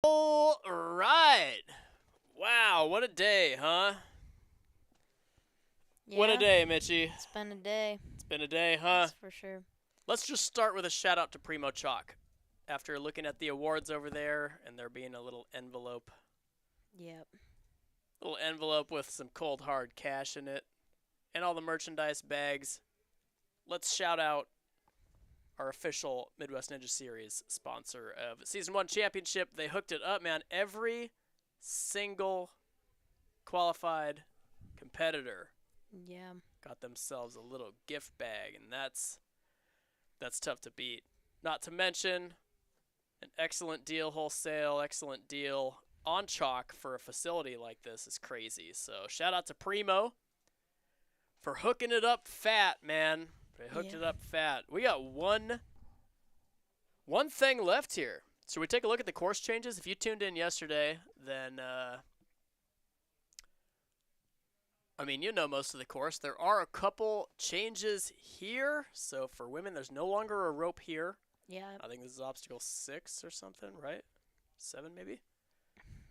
All right. Wow, what a day, huh? Yeah, What a day, Mitchie. it's been a day. It's been a day, huh? That's for sure. Let's just start with a shout out to Primo Chalk. After looking at the awards over there and there being a little envelope Yep. with some cold hard cash in it and all the merchandise bags, let's shout out our official Midwest Ninja Series sponsor of Season 1 Championship. They hooked it up, man. Every single qualified competitor Yeah. got themselves a little gift bag, and that's tough to beat. Not to mention an excellent deal wholesale, excellent deal on chalk for a facility like this is crazy. So shout out to Primo for hooking it up fat, man. They hooked it up fat. We got one thing left here. So we take a look at the course changes. If you tuned in yesterday, then you know most of the course. There are a couple changes here. So for women, there's no longer a rope here. Yeah. I think this is obstacle 6 or something, right? 7 maybe?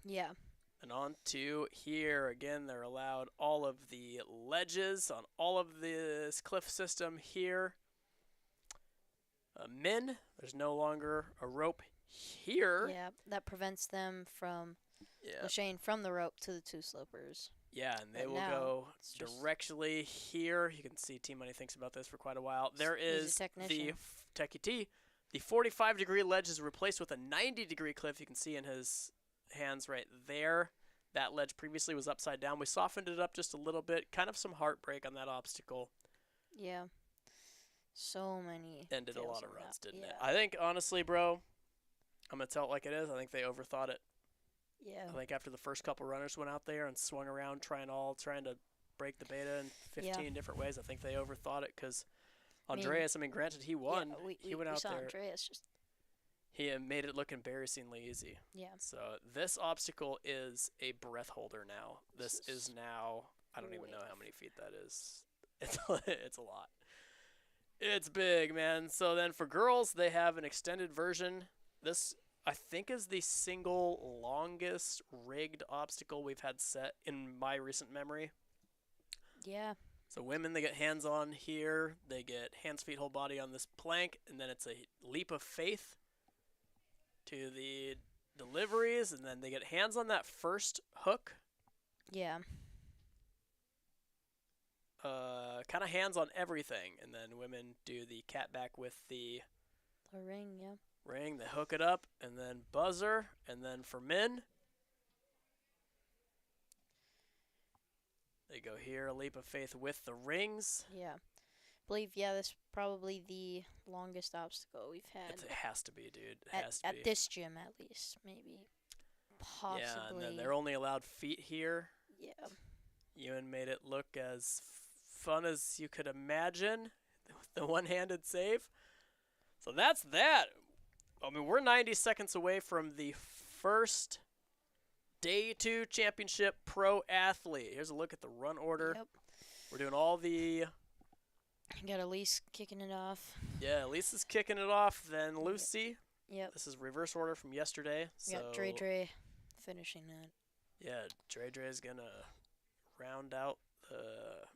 Yeah. And on to here. Again, they're allowed all of the ledges on all of this cliff system here. Men, there's no longer a rope here. Yeah. That prevents them from lashing from the rope to the two slopers. Yeah, and they But will now go it's just- directly here. You can see Team Money thinks about this for quite a while. There He's a is the technician. Techie T. The 45-degree ledge is replaced with a 90-degree cliff. You can see in his hands right there. That ledge previously was upside down. We softened it up just a little bit. Kind of some heartbreak on that obstacle. Yeah. So many. Ended a fails lot of on runs, that. didn't Yeah. it? I think, honestly, bro, I'm going to tell it like it is. I think they overthought it. Yeah. I think after the first couple runners went out there and swung around trying to break the beta in 15 different ways, I think they overthought it because Andreas, granted, he won. Yeah, he went out saw there. Andreas just. He made it look embarrassingly easy. Yeah. So this obstacle is a breath holder now. This is now, I don't even Way know how many feet that is. It's a lot. It's big, man. So then for girls, they have an extended version. This, I think, is the single longest rigged obstacle we've had set in my recent memory. Yeah. So women, they get hands on here. They get hands, feet, whole body on this plank. And then it's a leap of faith to the deliveries, and then they get hands on that first hook. Yeah. Kind of hands on everything, and then women do the cat back with the The ring. Yeah. ring. They hook it up, and then buzzer, and then for men, they go here, a leap of faith with the rings. Yeah. Believe this is probably the longest obstacle we've had. It has to be, dude. It has to be. At this gym, at least, maybe. Possibly. Yeah, and then they're only allowed feet here. Yeah. Ewan made it look as fun as you could imagine with the one-handed save. So that's that. We're 90 seconds away from the first Day 2 Championship Pro Athlete. Here's a look at the run order. Yep. We're doing all the... Got Elyse kicking it off. Yeah, Lisa's kicking it off, then Lucy. Yep. This is reverse order from yesterday. We got Dre finishing that. Yeah, Dre's going to round out the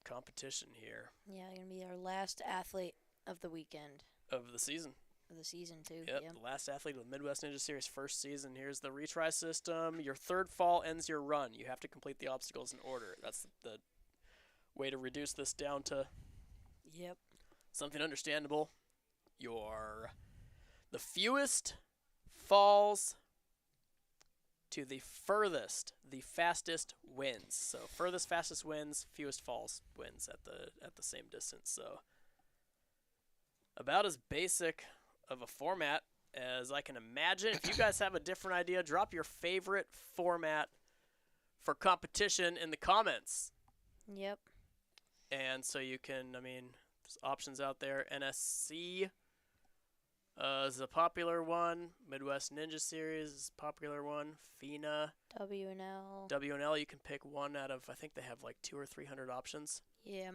competition here. Yeah, gonna be our last athlete of the weekend. Of the season. Of the season, too. Yep, Yeah. the last athlete of the Midwest Ninja Series first season. Here's the retry system. Your third fall ends your run. You have to complete the obstacles in order. That's the way to reduce this down to Yep. something understandable. The fewest falls to the furthest, the fastest wins. So furthest, fastest wins, fewest falls wins at the same distance. So about as basic of a format as I can imagine. If you guys have a different idea, drop your favorite format for competition in the comments. Yep. And so you can, there's options out there. NSC is a popular one. Midwest Ninja Series is a popular one. FINA. WNL. WNL, you can pick one out of, I think they have like 200 or 300 options. Yeah.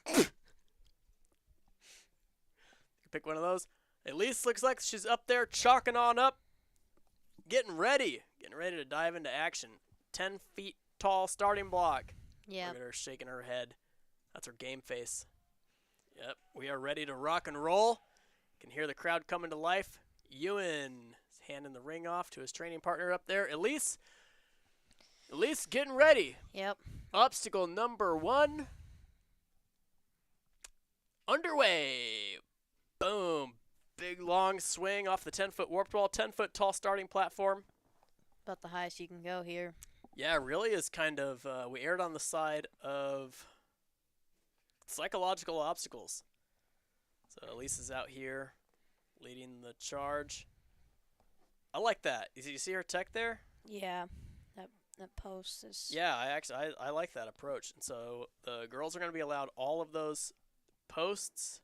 You can pick one of those. Elyse looks like she's up there chalking on up, getting ready to dive into action. 10 feet tall starting block. Yeah. Look at her shaking her head. That's her game face. Yep, we are ready to rock and roll. Can hear the crowd coming to life. Ewan is handing the ring off to his training partner up there. Elyse getting ready. Yep. Obstacle number 1. Underway. Boom. Big long swing off the 10-foot warped wall. 10-foot tall starting platform. About the highest you can go here. Yeah, really is kind of, we aired on the side of psychological obstacles. So Elyse is out here leading the charge. I like that. You see her tech there? Yeah. That post is... Yeah, I like that approach. And so the girls are going to be allowed all of those posts.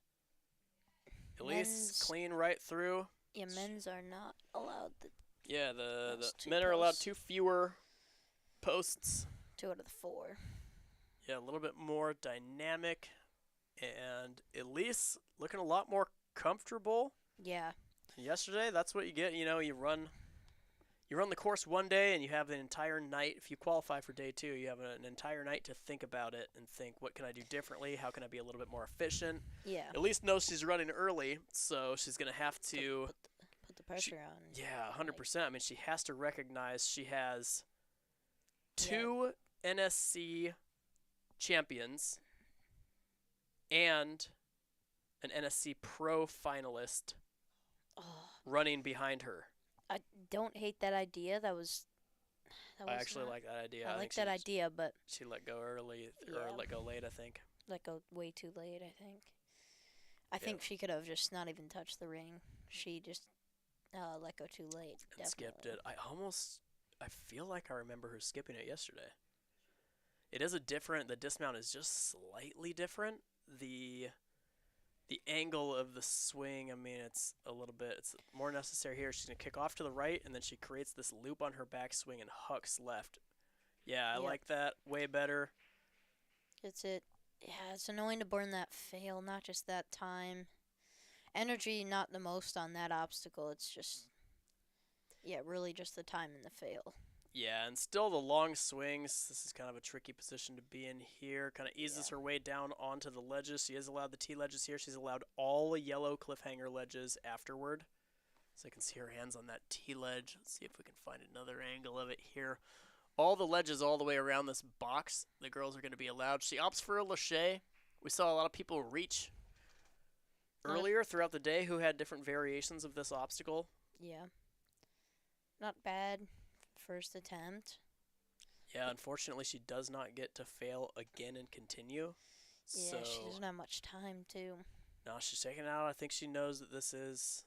Elyse clean right through. Yeah, men's are not allowed the... Yeah, the men are allowed 2 fewer posts. 2 out of the 4. Yeah, a little bit more dynamic. And Elyse looking a lot more comfortable. Yeah. Yesterday, that's what you get. You know, you run the course one day and you have an entire night. If you qualify for day 2, you have an entire night to think about it and think, what can I do differently? How can I be a little bit more efficient? Yeah. Elyse knows she's running early, so she's going to have to... Put the pressure on. Yeah, 100%. I mean, she has to recognize she has 2 NSC champions and an NSC Pro finalist running behind her. I don't hate that idea. That was I actually like that idea. I like that idea, but she let go early or let go late, I think. Let go way too late, I think. I think she could have just not even touched the ring. She just let go too late. And skipped it. I feel like I remember her skipping it yesterday. It is the dismount is just slightly different. The angle of the swing, I mean, it's more necessary here. She's going to kick off to the right, and then she creates this loop on her backswing and hucks left. Yeah, I like that way better. Yeah, it's annoying to burn that fail, not just that time. Energy, not the most on that obstacle. It's just, really just the time and the fail. Yeah, and still the long swings. This is kind of a tricky position to be in here. Kind of eases her way down onto the ledges. She is allowed the T ledges here. She's allowed all the yellow cliffhanger ledges afterward. So you can see her hands on that T ledge. Let's see if we can find another angle of it here. All the ledges all the way around this box, the girls are going to be allowed. She opts for a lâché. We saw a lot of people reach earlier throughout the day who had different variations of this obstacle. Yeah. Not bad. First attempt. Yeah, unfortunately, she does not get to fail again and continue. Yeah, she doesn't have much time, too. No, she's taking it out. I think she knows that this is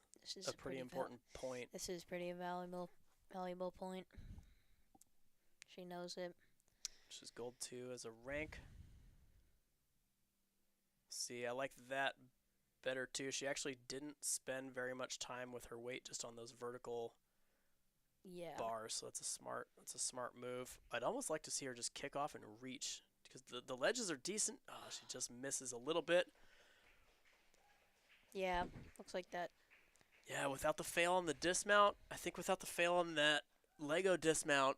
a pretty important point. This is pretty valuable point. She knows it. She's gold 2 as a rank. See, I like that better, too. She actually didn't spend very much time with her weight just on those vertical bars, so that's a smart move. I'd almost like to see her just kick off and reach because the ledges are decent. Oh, she just misses a little bit. Yeah, looks like that. Yeah, without the fail on the dismount, I think without the fail on that Lego dismount,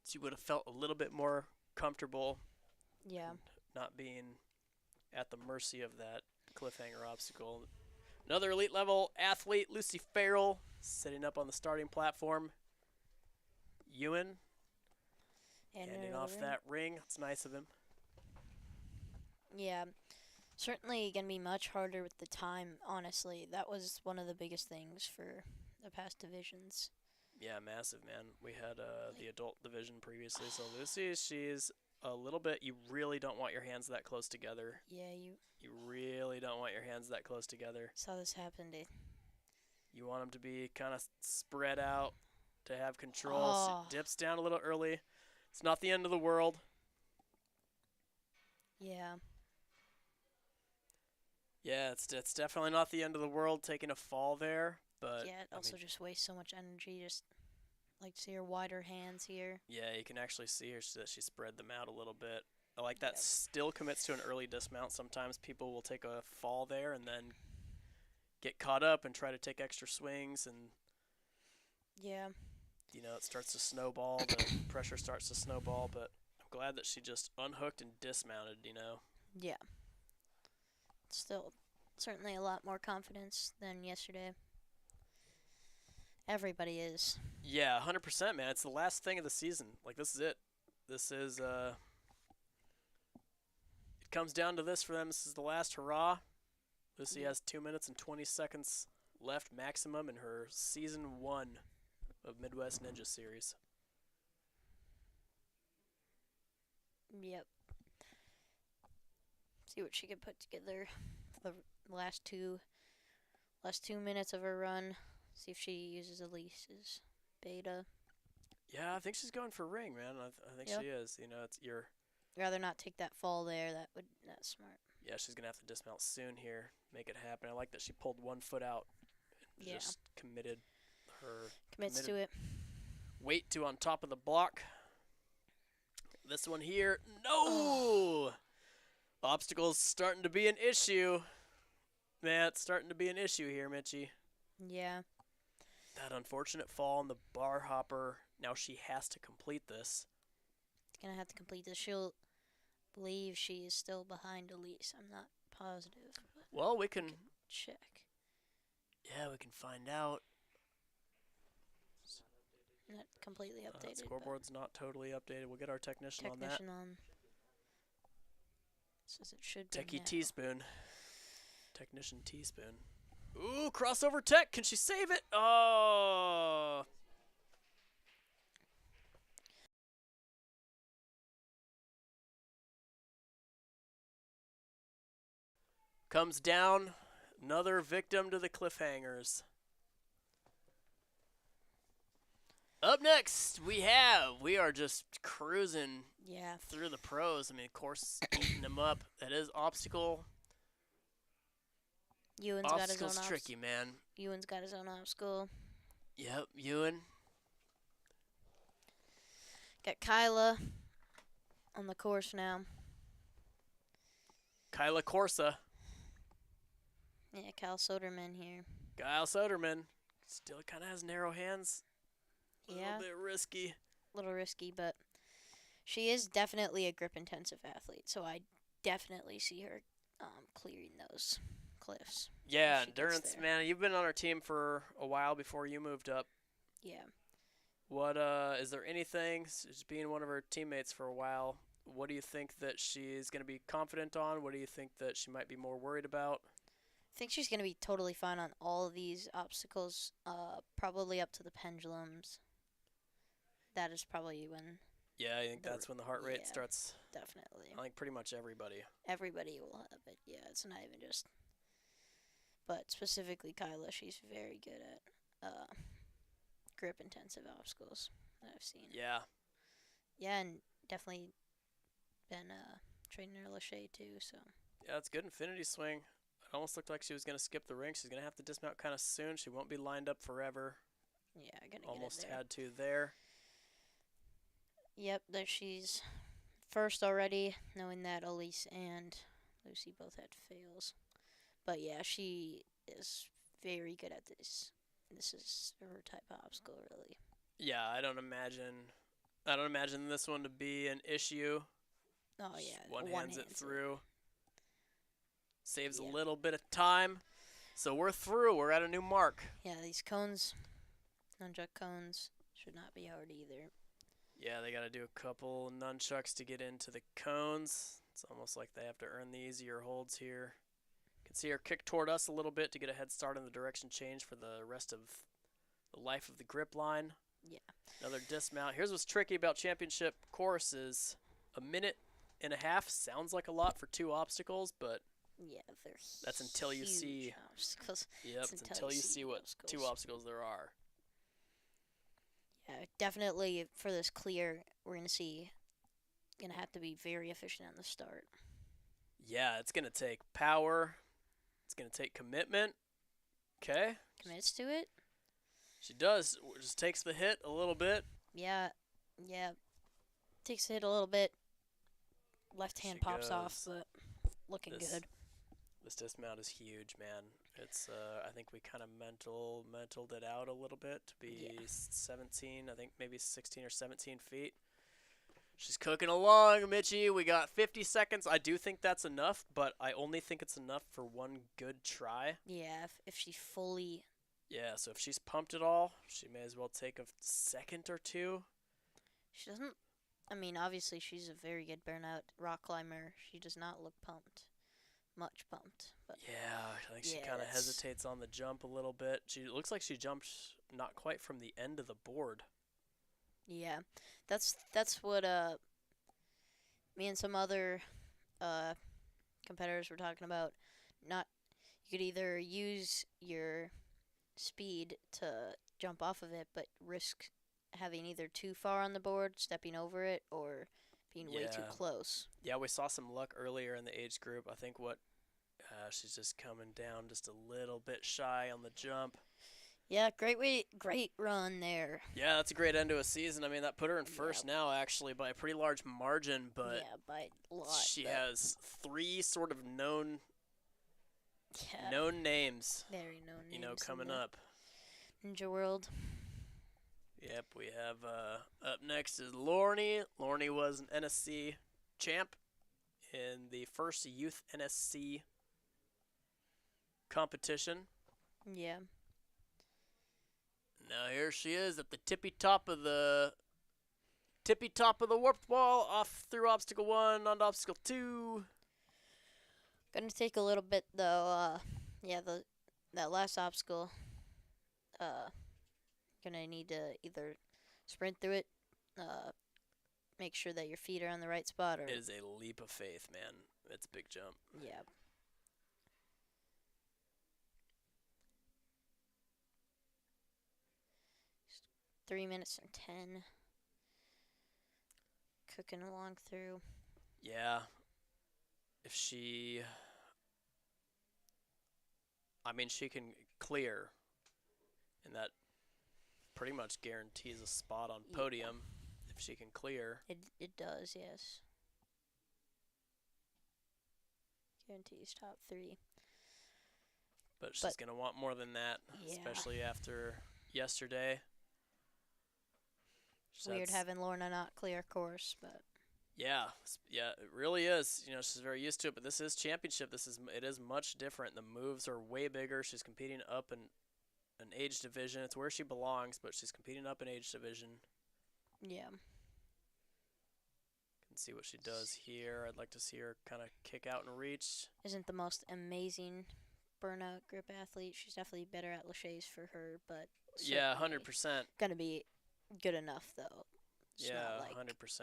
she would have felt a little bit more comfortable. Yeah. Not being at the mercy of that cliffhanger obstacle. Another elite level athlete, Lucy Farrell, sitting up on the starting platform. Ewan handing off that ring. That's nice of him. Yeah. Certainly going to be much harder with the time, honestly. That was one of the biggest things for the past divisions. Yeah, massive, man. We had the adult division previously, so Lucy, she's a little bit, you really don't want your hands that close together. Yeah, you really don't want your hands that close together. Saw this happen. You want them to be kind of spread out to have control. She dips down a little early. It's not the end of the world. Yeah. Yeah, it's definitely not the end of the world taking a fall there, but yeah, it also just wastes so much energy. Just like to see her wider hands here. Yeah, you can actually see her that she spread them out a little bit. I like that. Still commits to an early dismount. Sometimes people will take a fall there and then get caught up and try to take extra swings, and Yeah. it starts to snowball. The pressure starts to snowball, but I'm glad that she just unhooked and dismounted. Yeah. Still, certainly a lot more confidence than yesterday. Everybody is. Yeah, 100%, man. It's the last thing of the season. Like, this is it. This is it comes down to this for them. This is the last hurrah. Lucy has 2 minutes and 20 seconds left maximum in her season 1 of Midwest Ninja Series. Yep. See what she can put together for the last two minutes of her run. See if she uses Elise's beta. Yeah, I think she's going for ring, man. I think she is. It's your. Rather not take that fall there. That's smart. Yeah, she's gonna have to dismount soon here, make it happen. I like that she pulled 1 foot out, and just committed her. Commits to it. Weight to on top of the block. This one here, no. Obstacles starting to be an issue. Man, it's starting to be an issue here, Mitchie. Yeah. That unfortunate fall on the bar hopper. Now she has to complete this. Gonna have to complete this. She'll believe she is still behind Elyse. I'm not positive. Well, we can check. Yeah, we can find out. Not completely updated. Scoreboard's not totally updated. We'll get our technician on that. Technician on. Says it should be. Techie Teaspoon. Technician Teaspoon. Ooh, crossover tech. Can she save it? Oh. Comes down. Another victim to the cliffhangers. Up next, we are just cruising through the pros. I mean, of course, eating them up. That is obstacle. Ewan's got his own Obstacle's tricky, man. Ewan's got his own obstacle. Yep, Ewan. Got Kyla on the course now. Kyla Cozza. Yeah, Kyle Soderman here. Kyle Soderman. Still kind of has narrow hands. A Yeah. little bit risky. A little risky, but she is definitely a grip-intensive athlete, so I definitely see her clearing those cliffs. Yeah, endurance, man. You've been on our team for a while before you moved up. Yeah. What is there anything, just being one of her teammates for a while, what do you think that she's going to be confident on? What do you think that she might be more worried about? I think she's going to be totally fine on all of these obstacles, probably up to the pendulums. That is probably when... Yeah, I think that's when the heart rate starts. Definitely. I think pretty much everybody. Everybody will have it. Yeah, it's not even just... But specifically Kyla, she's very good at grip-intensive obstacles that I've seen. Yeah. Yeah, and definitely been training her Lachey too, so... Yeah, it's good infinity swing. It almost looked like she was going to skip the ring. She's going to have to dismount kind of soon. She won't be lined up forever. Yeah, gonna almost get it there. had to there. Yep, there she's first already, knowing that Elyse and Lucy both had fails. But yeah, she is very good at this. This is her type of obstacle, really. Yeah, I don't imagine this one to be an issue. Oh yeah, One hands it through. Saves Yeah. a little bit of time. So we're through. We're at a new mark. Yeah, these cones, nunchuck cones, should not be hard either. Yeah, they got to do a couple nunchucks to get into the cones. It's almost like they have to earn the easier holds here. You can see her kick toward us a little bit to get a head start on the direction change for the rest of the life of the grip line. Yeah. Another dismount. Here's what's tricky about championship courses. A minute and a half sounds like a lot for 2 obstacles, but yeah, they're that's until you see obstacles. Yep, it's until you see what obstacles. 2 obstacles there are. Yeah, definitely for this clear, we're going to have to be very efficient on the start. Yeah, it's going to take power. It's going to take commitment. Okay. Commits to it? She does. Just takes the hit a little bit. Yeah. Takes the hit a little bit. Left hand She pops off, goes. but looking good. This dismount is huge, man. It's I think we kind of mentaled it out a little bit to be 17. I think maybe 16 or 17 feet. She's cooking along, Mitchie. We got 50 seconds. I do think that's enough, but I only think it's enough for one good try. Yeah, if she fully... Yeah, so if she's pumped at all, she may as well take a second or two. She doesn't... I mean, obviously she's a very good burnout rock climber. She does not look pumped. Much pumped. But yeah, I think she kind of hesitates on the jump a little bit. She looks like she jumped not quite from the end of the board. Yeah, that's what me and some other competitors were talking about. Not you could either use your speed to jump off of it, but risk having either too far on the board, stepping over it, or being way too close. Yeah, we saw some luck earlier in the age group. I think she's just coming down just a little bit shy on the jump. Yeah, great run there. Yeah, that's a great end to a season. I mean, that put her in first now, actually, by a pretty large margin, but by a lot. She has three sort of known names. Very known names. Coming up. Ninja World. Yep, we have up next is Lorna. Lorna was an NSC champ in the first youth NSC competition. Yeah. Now here she is at the tippy top of the warped wall, off through obstacle 1 onto obstacle 2. Gonna take a little bit though. That last obstacle. Gonna need to either sprint through it, make sure that your feet are on the right spot, or it is a leap of faith, man. It's a big jump. Yeah. Just 3 minutes and 10. Cooking along through. Yeah. If she can clear, and that pretty much guarantees a spot on podium if she can clear. It does, yes. Guarantees top 3. But she's going to want more than that, especially after yesterday. Weird having Lorna not clear course, but... Yeah, it really is. She's very used to it, but this is championship. It is much different. The moves are way bigger. She's competing up in an age division. It's where she belongs, but she's competing up in age division. Yeah. Can see what she does here. I'd like to see her kind of kick out and reach. Isn't the most amazing burnout grip athlete. She's definitely better at laches for her, but yeah, 100%. Gonna be good enough though. It's yeah, not 100%.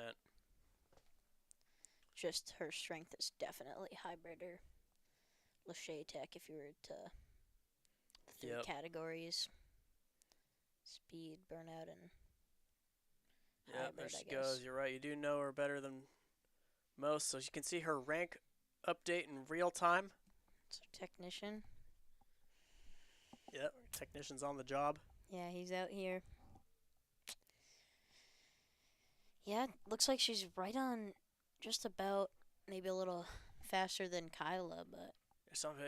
Just her strength is definitely hybrid or lache tech if you were to the 3 categories: speed, burnout, and hybrid. There she goes. You're right. You do know her better than most, so you can see her rank update in real time. It's a technician. Yep, technician's on the job. Yeah, he's out here. Yeah, looks like she's right on. Just about, maybe a little faster than Kyla, but...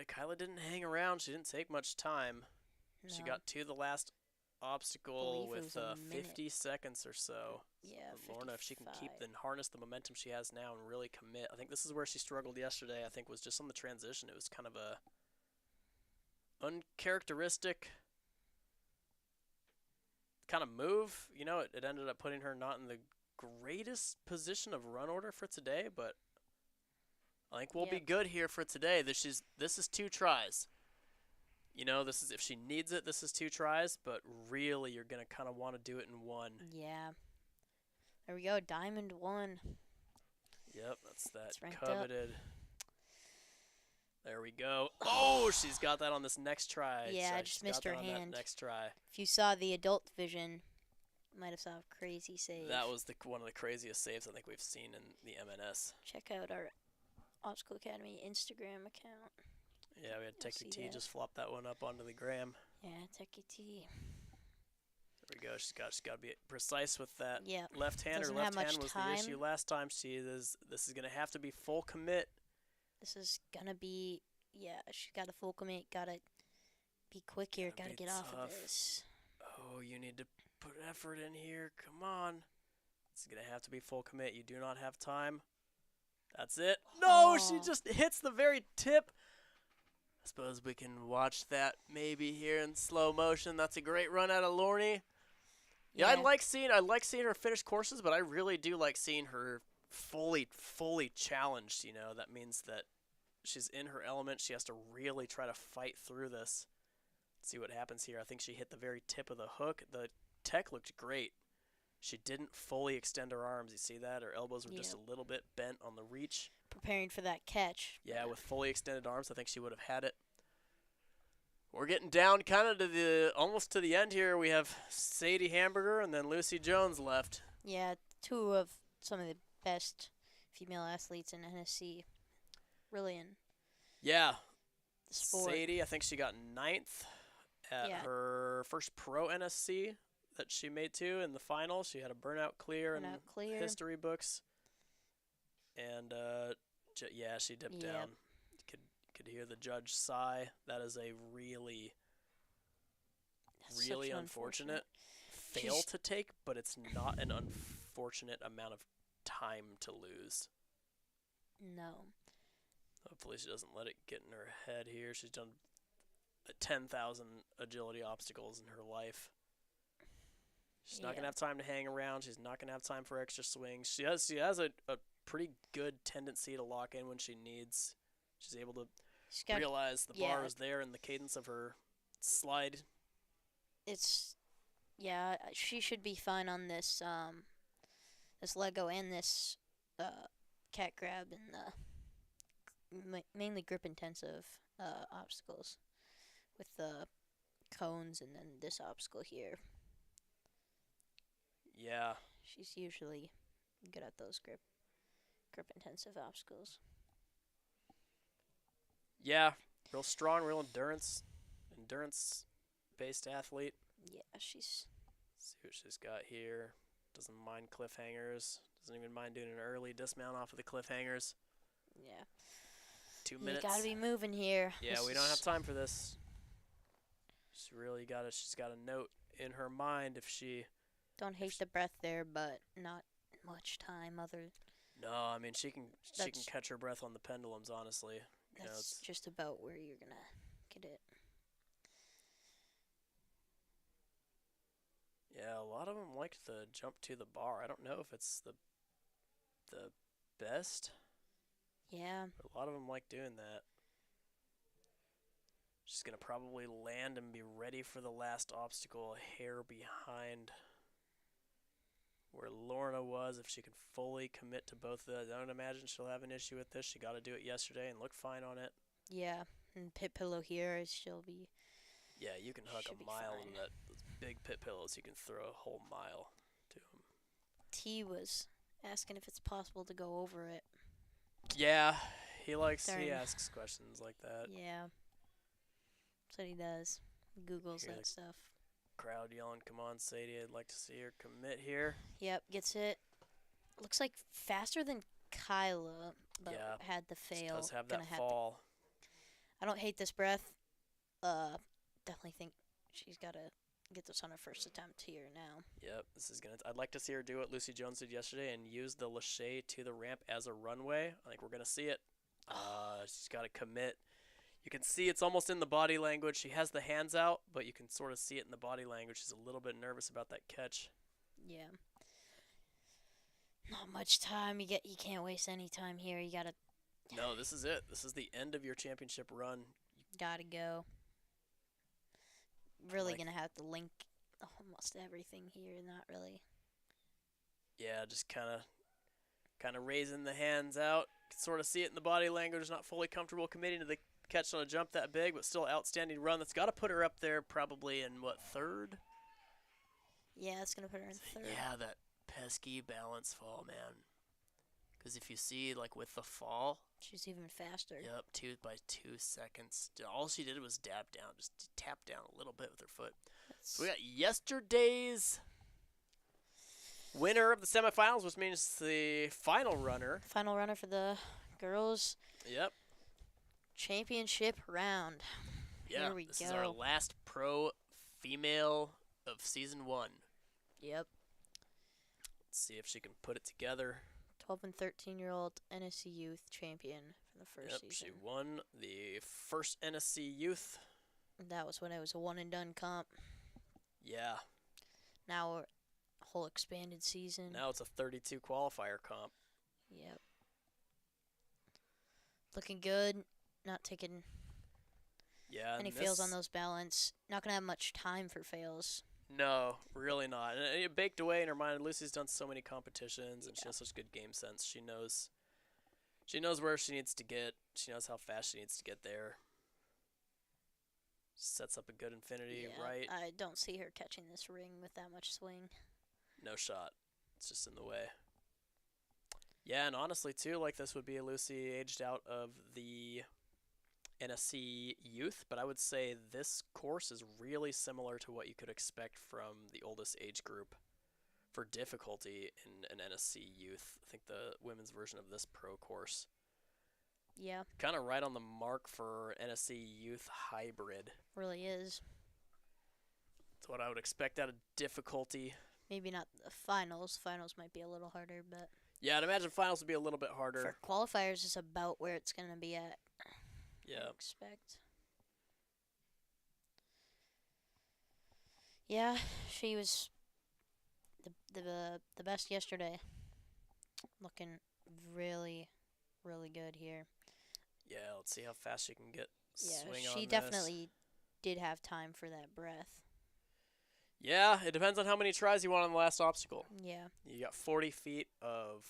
Kyla didn't hang around. She didn't take much time. No. She got to the last obstacle with 50 seconds or so. Yeah, Lorna, if she can keep and harness the momentum she has now and really commit. I think this is where she struggled yesterday. I think was just on the transition. It was kind of a uncharacteristic kind of move. It ended up putting her not in the greatest position of run order for today, but I think we'll be good here for today. This is 2 tries. This is, if she needs it, this is 2 tries, but really you're going to kind of want to do it in 1. Yeah. There we go, diamond 1. Yep, that's that Up. coveted. There we go. Oh, she's got that on this next try. Yeah, I just missed her hand. Next try. If you saw the adult division, might have saw a crazy save. That was one of the craziest saves I think we've seen in the MNS. Check out our Obstacle Academy Instagram account. Yeah, we had Techie T just flop that one up onto the gram. Yeah, Techie T. There we go. She's got to be precise with that Yep. left hand. Her left hand was time. the issue last time. This is going to have to be full commit. This is going to be she got a full commit. Gotta be quick here. Gotta Gotta be get off tough. of this. Oh, you need to put effort in here. Come on. It's going to have to be full commit. You do not have time. That's it. No, she Oh. just hits the very tip. I suppose we can watch that maybe here in slow motion. That's a great run out of Lorna. Yeah, I like seeing her finish courses, but I really do like seeing her fully challenged. You know, that means that she's in her element. She has to really try to fight through this. See what happens here. I think she hit the very tip of the hook. The tech looked great. She didn't fully extend her arms. You see that? Her elbows were just a little bit bent on the reach. Preparing for that catch. Yeah, with fully extended arms, I think she would have had it. We're getting down kind of to almost to the end here. We have Sadie Berger and then Lucy Jones left. Yeah, two of some of the best female athletes in NSC. Really in Yeah. the sport. Sadie, I think she got 9th at her first pro NSC that she made to in the final. She had a burnout clear in history books. And, yeah, she dipped down. Could hear the judge sigh. That is a really unfortunate fail to take, but it's not an unfortunate amount of time to lose. No. Hopefully she doesn't let it get in her head here. She's done 10,000 agility obstacles in her life. She's not going to have time to hang around. She's not going to have time for extra swings. She has a pretty good tendency to lock in when she needs. She's able to realize the bar is there in the cadence of her slide. She should be fine on this this Lego and this cat grab and the mainly grip intensive obstacles with the cones and then this obstacle here. Yeah. She's usually good at those grip intensive obstacles. Yeah, real strong, real endurance based athlete. Yeah, she's. See what she's got here. Doesn't mind cliffhangers. Doesn't even mind doing an early dismount off of the cliffhangers. Yeah. 2 minutes. You gotta be moving here. Yeah, we don't have time for this. She's got a note in her mind if she. Don't hate the breath there, but not much time other. No, I mean she can catch her breath on the pendulums. Honestly, that's just about where you're gonna get it. Yeah, a lot of them like the jump to the bar. I don't know if it's the best. Yeah. But a lot of them like doing that. She's going to probably land and be ready for the last obstacle, a hair behind where Lorna was. If she can fully commit to both of those, I don't imagine she'll have an issue with this. She got to do it yesterday and looked fine on it. Yeah, and pit pillow here, she'll be. Yeah, you can hook a mile in those big pit pillows. You can throw a whole mile to them. T was asking if it's possible to go over it. Yeah, he asks questions like that. Yeah. That's what he does. He Googles that stuff. Crowd yelling, "Come on, Sadie, I'd like to see her commit here." Yep, gets it. Looks like faster than Kyla, but had the fail. Does have that fall. I don't hate this breath. Definitely think she's got to get this on her first attempt here now. Yep, I'd like to see her do what Lucy Jones did yesterday and use the lache to the ramp as a runway. I think we're going to see it. She's got to commit. You can see it's almost in the body language. She has the hands out, but you can sort of see it in the body language. She's a little bit nervous about that catch. Yeah. Not much time. You can't waste any time here. You got to. No, this is it. This is the end of your championship run. Got to go. Really going to have to link almost everything here. Not really. Yeah, just kind of raising the hands out. Can sort of see it in the body language. Not fully comfortable committing to the catch on a jump that big, but still outstanding run. That's got to put her up there probably in, third? Yeah, it's going to put her in third. Yeah, that pesky balance fall, man. Because if you see, with the fall. She's even faster. Yep, 2 seconds. All she did was dab down, just tap down a little bit with her foot. So we got yesterday's winner of the semifinals, which means the final runner. Final runner for the girls. Yep. championship round. Yeah, Here we this go. is our last pro female of season 1. Yep. Let's see if she can put it together. 12 and 13-year-old NSC Youth champion for the first season. She won the first NSC Youth. That was when it was a one-and-done comp. Yeah. Now a whole expanded season. Now it's a 32 qualifier comp. Yep. Looking good. Not taking any fails on those balance. Not going to have much time for fails. No, really not. And it baked away in her mind. Lucy's done so many competitions, and she has such good game sense. She knows where she needs to get. She knows how fast she needs to get there. Sets up a good infinity, right? I don't see her catching this ring with that much swing. No shot. It's just in the way. Yeah, and honestly, too, like this would be a Lucy aged out of the NSC Youth, but I would say this course is really similar to what you could expect from the oldest age group for difficulty in an NSC Youth. I think the women's version of this pro course. Yeah. Kind of right on the mark for NSC Youth Hybrid. Really is. That's what I would expect out of difficulty. Maybe not the finals. Finals might be a little harder, but... Yeah, I'd imagine finals would be a little bit harder. For qualifiers, is about where it's going to be at. Yeah. I expect. Yeah, she was the best yesterday. Looking really, really good here. Yeah, let's see how fast she can get swing on she this. definitely did have time for that breath. Yeah, it depends on how many tries you want on the last obstacle. Yeah. You got 40 feet of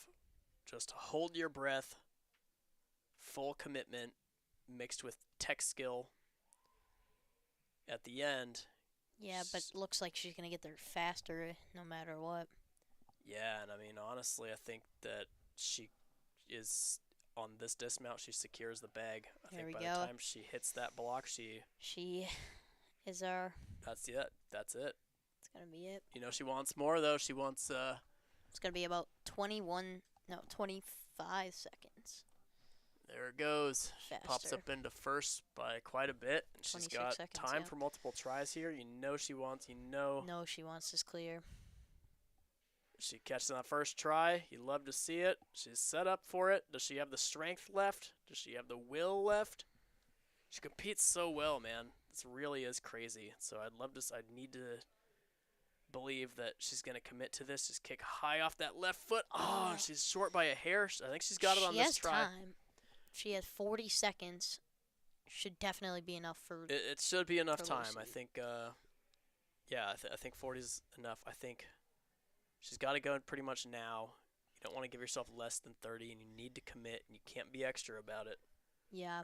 just hold your breath, full commitment, mixed with tech skill. At the end. Yeah, but looks like she's going to get there faster no matter what. Yeah, and I mean, honestly, I think that she is, on this dismount, she secures the bag. I think by the time she hits that block, she is our... That's it. That's it. It's going to be it. You know, she wants more, though. She wants... It's going to be about 25 seconds. There it goes. Faster. She pops up into first by quite a bit. And she's got seconds, time for multiple tries here. You know she wants, No, she wants this clear. She catches on that first try. You love to see it. She's set up for it. Does she have the strength left? Does she have the will left? She competes so well, man. This really is crazy. So I need to believe that she's going to commit to this. Just kick high off that left foot. Oh, she's short by a hair. I think she's got it on this try. Time. She has 40 seconds. Should definitely be enough for... It should be enough time. Lucy. I think, I think 40 is enough. I think she's got to go pretty much now. You don't want to give yourself less than 30, and you need to commit, and you can't be extra about it. Yeah.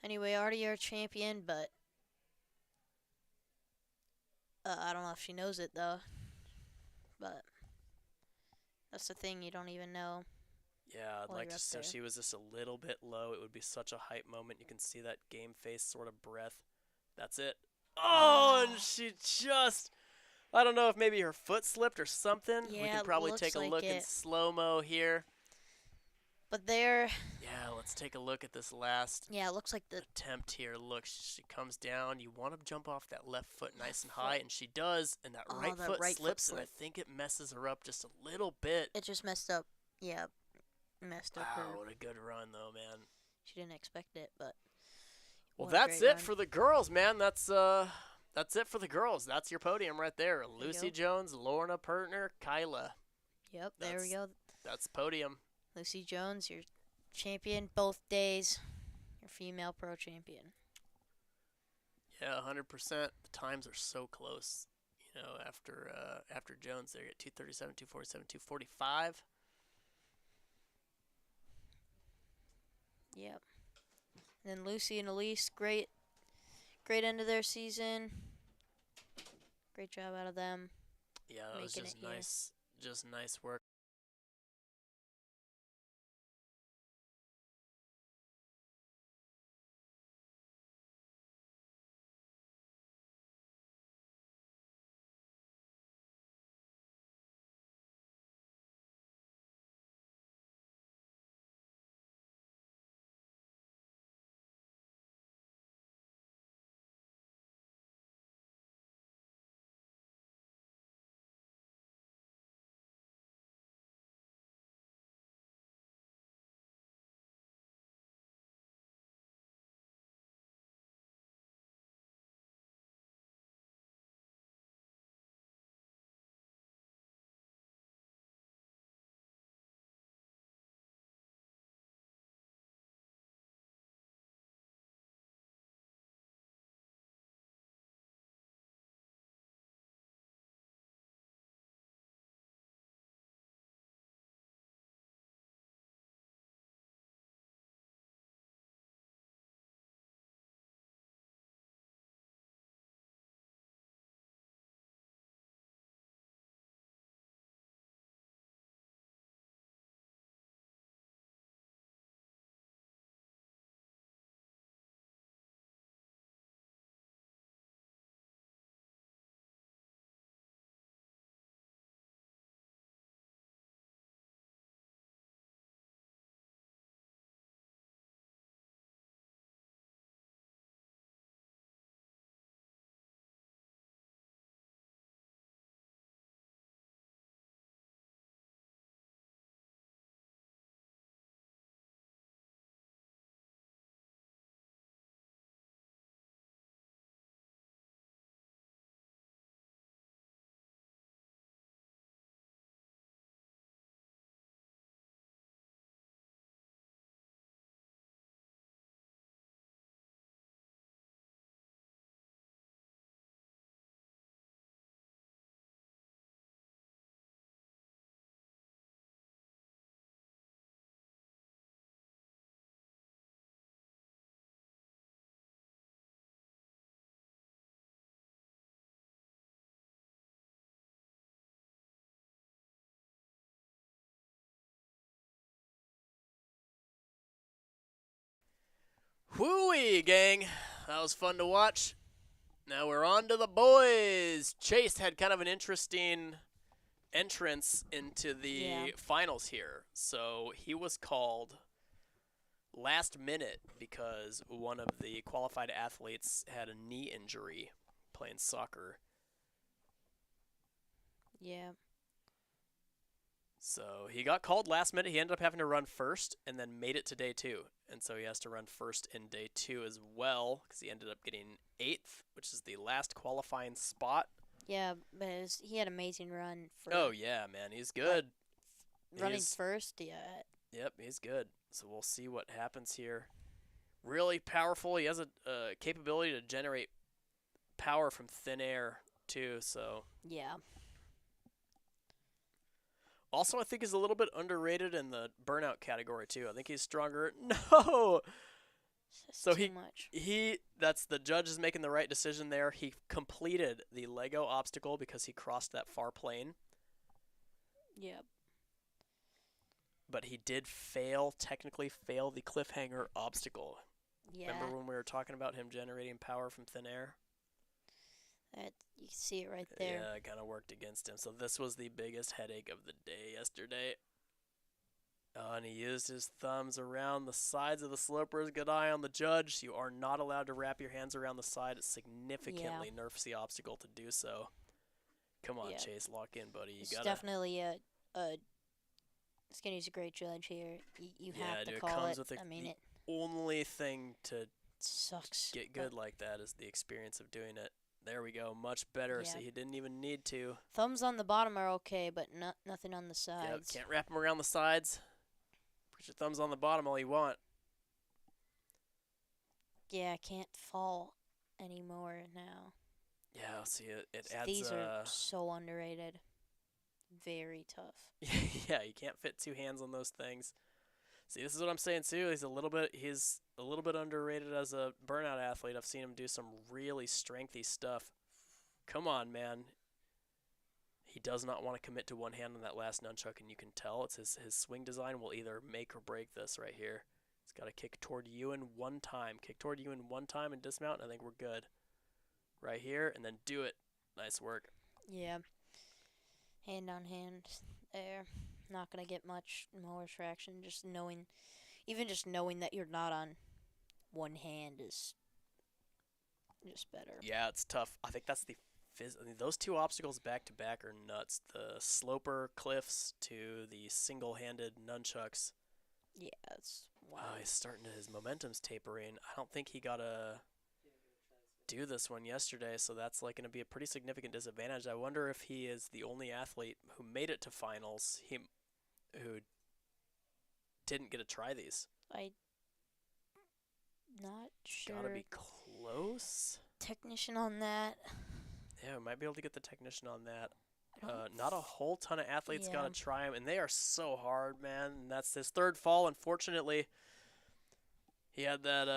Anyway, already our champion, but I don't know if she knows it, though. But that's the thing, you don't even know. Yeah, I'd like to see if she was just a little bit low. It would be such a hype moment. You can see that game face sort of breath. That's it. Oh, and she just... I don't know if maybe her foot slipped or something. Yeah, we can probably take a look in slow-mo here. But there... Yeah, let's take a look at this last it looks like the attempt here. Look, she comes down. You want to jump off that left foot nice and high, and she does. And that right foot slips, and I think it messes her up just a little bit. It just messed up. Yeah, messed up her. Wow, what a good run, though, man. She didn't expect it, but... Well, that's it for the girls, man. That's it for the girls. That's your podium right there. Lucy Jones, Lorna Poertner, Kyla. Yep, there we go. That's podium. Lucy Jones, your champion both days. Your female pro champion. Yeah, 100%. The times are so close. You know, after Jones, there at 2:37, 2:47, 2:45. Yep. And then Lucy and Elyse, great end of their season. Great job out of them. Yeah, it was just nice. Just nice work. Whoo-wee, gang. That was fun to watch. Now we're on to the boys. Chase had kind of an interesting entrance into the finals here. So he was called last minute because one of the qualified athletes had a knee injury playing soccer. Yeah. So he got called last minute. He ended up having to run first and then made it to day 2. And so he has to run first in day 2 as well because he ended up getting 8th, which is the last qualifying spot. Yeah, but he had an amazing run. Oh, yeah, man. He's good. Running first, yeah. Yep, he's good. So we'll see what happens here. Really powerful. He has a capability to generate power from thin air, too. So yeah. Also, I think he's a little bit underrated in the burnout category, too. I think he's stronger. No! So that's the judge is making the right decision there. He completed the Lego obstacle because he crossed that far plane. Yep. But he did technically fail the cliffhanger obstacle. Yeah. Remember when we were talking about him generating power from thin air? You can see it right there. Yeah, it kind of worked against him. So this was the biggest headache of the day yesterday. And he used his thumbs around the sides of the slopers. Good eye on the judge. You are not allowed to wrap your hands around the side. It significantly nerfs the obstacle to do so. Come on, Chase, lock in, buddy. It's definitely Skinny's a great judge here. You have to call it. The only thing to sucks. Get good like that is the experience of doing it. There we go. Much better. Yeah. So he didn't even need to. Thumbs on the bottom are okay, but nothing on the sides. Yep, can't wrap them around the sides. Put your thumbs on the bottom all you want. Yeah, I can't fall anymore now. Yeah, see, it adds... These are so underrated. Very tough. Yeah, you can't fit 2 hands on those things. See, this is what I'm saying too. He's a little bit underrated as a burnout athlete. I've seen him do some really strengthy stuff. Come on, man. He does not want to commit to one hand on that last nunchuck, and you can tell it's his swing design will either make or break this right here. He's got to kick toward you in one time. Kick toward you in one time and dismount, and I think we're good. Right here, and then do it. Nice work. Yeah. Hand on hand there. Not going to get much more traction. Just knowing that you're not on one hand is just better. Yeah, it's tough. I think that's those 2 obstacles back to back are nuts. The sloper cliffs to the single-handed nunchucks. Yeah, it's wow. His momentum's tapering. I don't think he got to do this one yesterday, so that's like going to be a pretty significant disadvantage. I wonder if he is the only athlete who made it to finals who didn't get to try these. I'm not sure. Gotta be close. Technician on that. Yeah, we might be able to get the technician on that. Not a whole ton of athletes got to try them, and they are so hard, man. And that's his 3rd fall. Unfortunately, he had that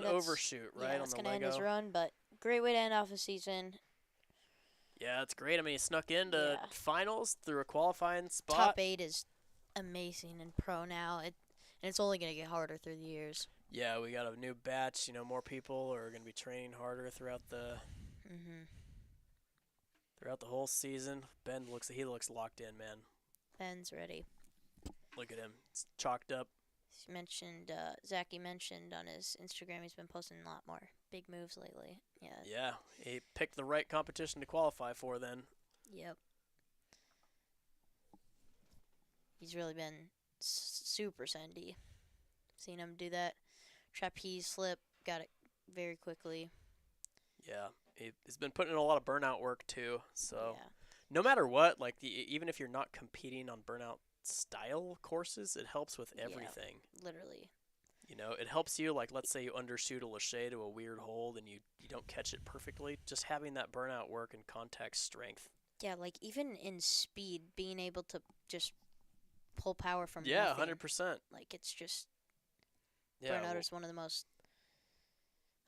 overshoot right on the Lego. That's gonna end his run, but great way to end off the season. Yeah, it's great. I mean, he snuck into finals through a qualifying spot. Top 8 is amazing in pro now. And it's only gonna get harder through the years. Yeah, we got a new batch. More people are gonna be training harder throughout the throughout the whole season. Ben looks locked in, man. Ben's ready. Look at him. It's chalked up. He mentioned, Zachy mentioned on his Instagram he's been posting a lot more big moves lately. Yeah. Yeah, he picked the right competition to qualify for then. Yep. He's really been super sendy. Seen him do that trapeze slip, got it very quickly. Yeah, he's been putting in a lot of burnout work too. So no matter what, even if you're not competing on burnout style courses, it helps with everything. Yeah, literally. It helps you, let's say you undershoot a lâché to a weird hold and you don't catch it perfectly. Just having that burnout work and contact strength. Yeah, even in speed, being able to just pull power from nothing. 100%. It's just burnout is one of the most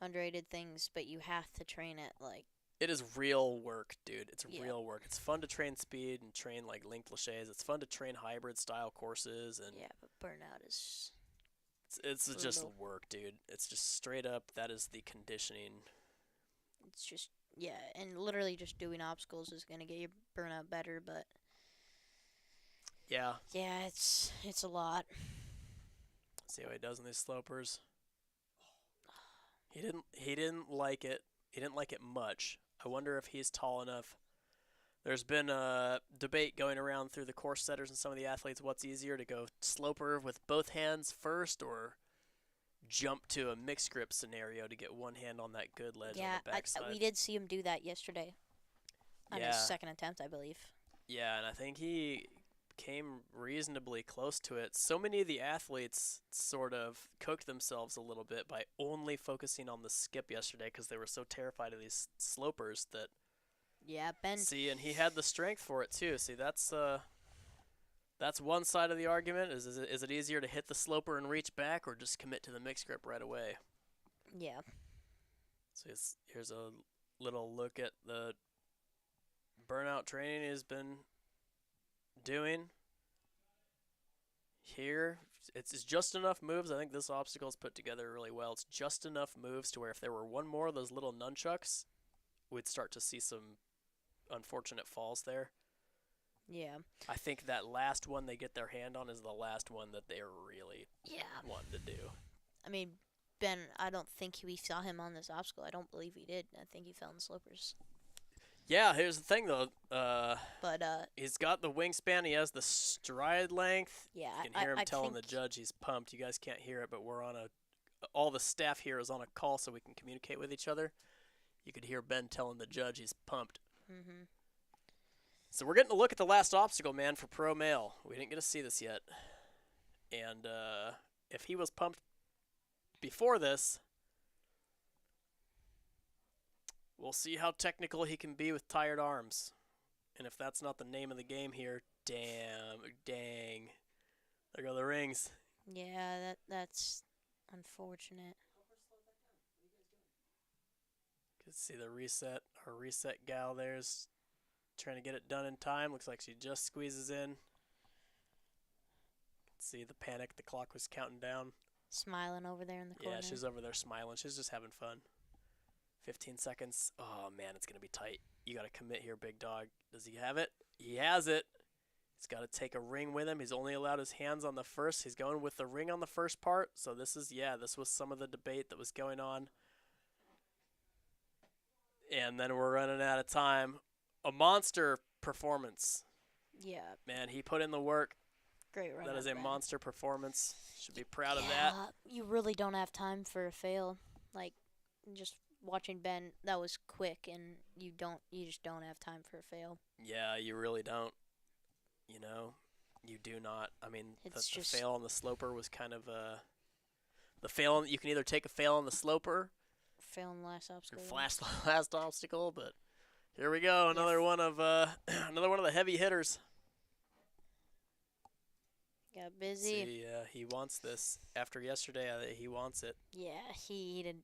underrated things, but you have to train it. It is real work, dude. It's real work. It's fun to train speed and train linked lâchés. It's fun to train hybrid style courses and but burnout is It's just Brutal. work, dude. It's just straight up. That is the conditioning. It's just yeah, and literally just doing obstacles is gonna get your burnout better. But Yeah. yeah, it's a lot. See how he does in these slopers. He didn't like it. He didn't like it much. I wonder if he's tall enough. There's been a debate going around through the course setters and some of the athletes. What's easier, to go sloper with both hands first, or jump to a mixed grip scenario to get one hand on that good ledge Yeah, on the backside? we did see him do that yesterday on his Yeah, second attempt, I believe. yeah, and I think he came reasonably close to it. So many of the athletes sort of cooked themselves a little bit by only focusing on the skip yesterday because they were so terrified of these slopers that. Yeah, Ben. See, and he had the strength for it too. See, that's one side of the argument. Is it easier to hit the sloper and reach back, or just commit to the mixed grip right away? Yeah. So here's a little look at the burnout training he's been doing. Here, it's just enough moves. I think this obstacle is put together really well. It's just enough moves to where if there were one more of those little nunchucks, we'd start to see some unfortunate falls there. Yeah. I think that last one they get their hand on is the last one that they're really Yeah. wanting to do. I mean, Ben, I don't think we saw him on this obstacle. I don't believe he did. I think he fell in the slopers. Yeah, here's the thing though. But He's got the wingspan. He has the stride length. yeah, You can hear him I telling think the judge he's pumped. You guys can't hear it, but we're on all the staff here is on a call so we can communicate with each other. You could hear Ben telling the judge he's pumped. Mhm. So we're getting a look at the last obstacle, man, for pro male. We didn't get to see this yet. And if he was pumped before this, we'll see how technical he can be with tired arms. And if that's not the name of the game here, dang. There go the rings. Yeah, that's unfortunate. You can see the reset. Our reset gal there's trying to get it done in time. Looks like she just squeezes in. See the panic. The clock was counting down. Smiling over there in the corner. Yeah, she's over there smiling. She's just having fun. 15 seconds. Oh, man, it's going to be tight. You got to commit here, big dog. Does he have it? He has it. He's got to take a ring with him. He's only allowed his hands on the first. He's going with the ring on the first part. So this was some of the debate that was going on. And then we're running out of time. A monster performance. Yeah. Man, he put in the work. Great run. That is a Ben. monster performance. Should be proud of Yeah, that. you really don't have time for a fail. Like, just watching Ben, that was quick, and you just don't have time for a fail. Yeah, you really don't. You do not. I mean, the fail on the sloper was kind of the fail. You can either take a fail on the sloper, fail on the last obstacle, flash the last obstacle. But here we go, another one of the heavy hitters. Got busy. See, he wants this after yesterday. He wants it. Yeah, he did.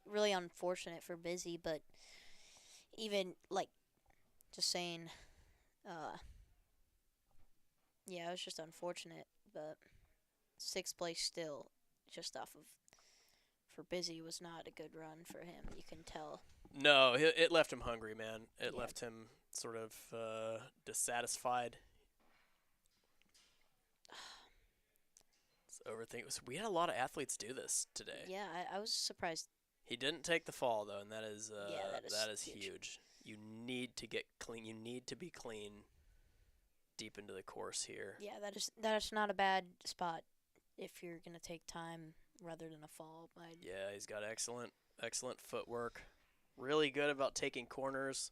Really unfortunate for Busy, but even just saying, yeah, it was just unfortunate. But 6th place still, just off of for Busy, was not a good run for him. You can tell. No, it left him hungry, man. It left him sort of dissatisfied. We had a lot of athletes do this today. Yeah, I was surprised. He didn't take the fall though, and that is huge. huge. You need to get clean. You need to be clean deep into the course here. Yeah, that is not a bad spot if you're gonna take time rather than a fall. Yeah, he's got excellent footwork. Really good about taking corners.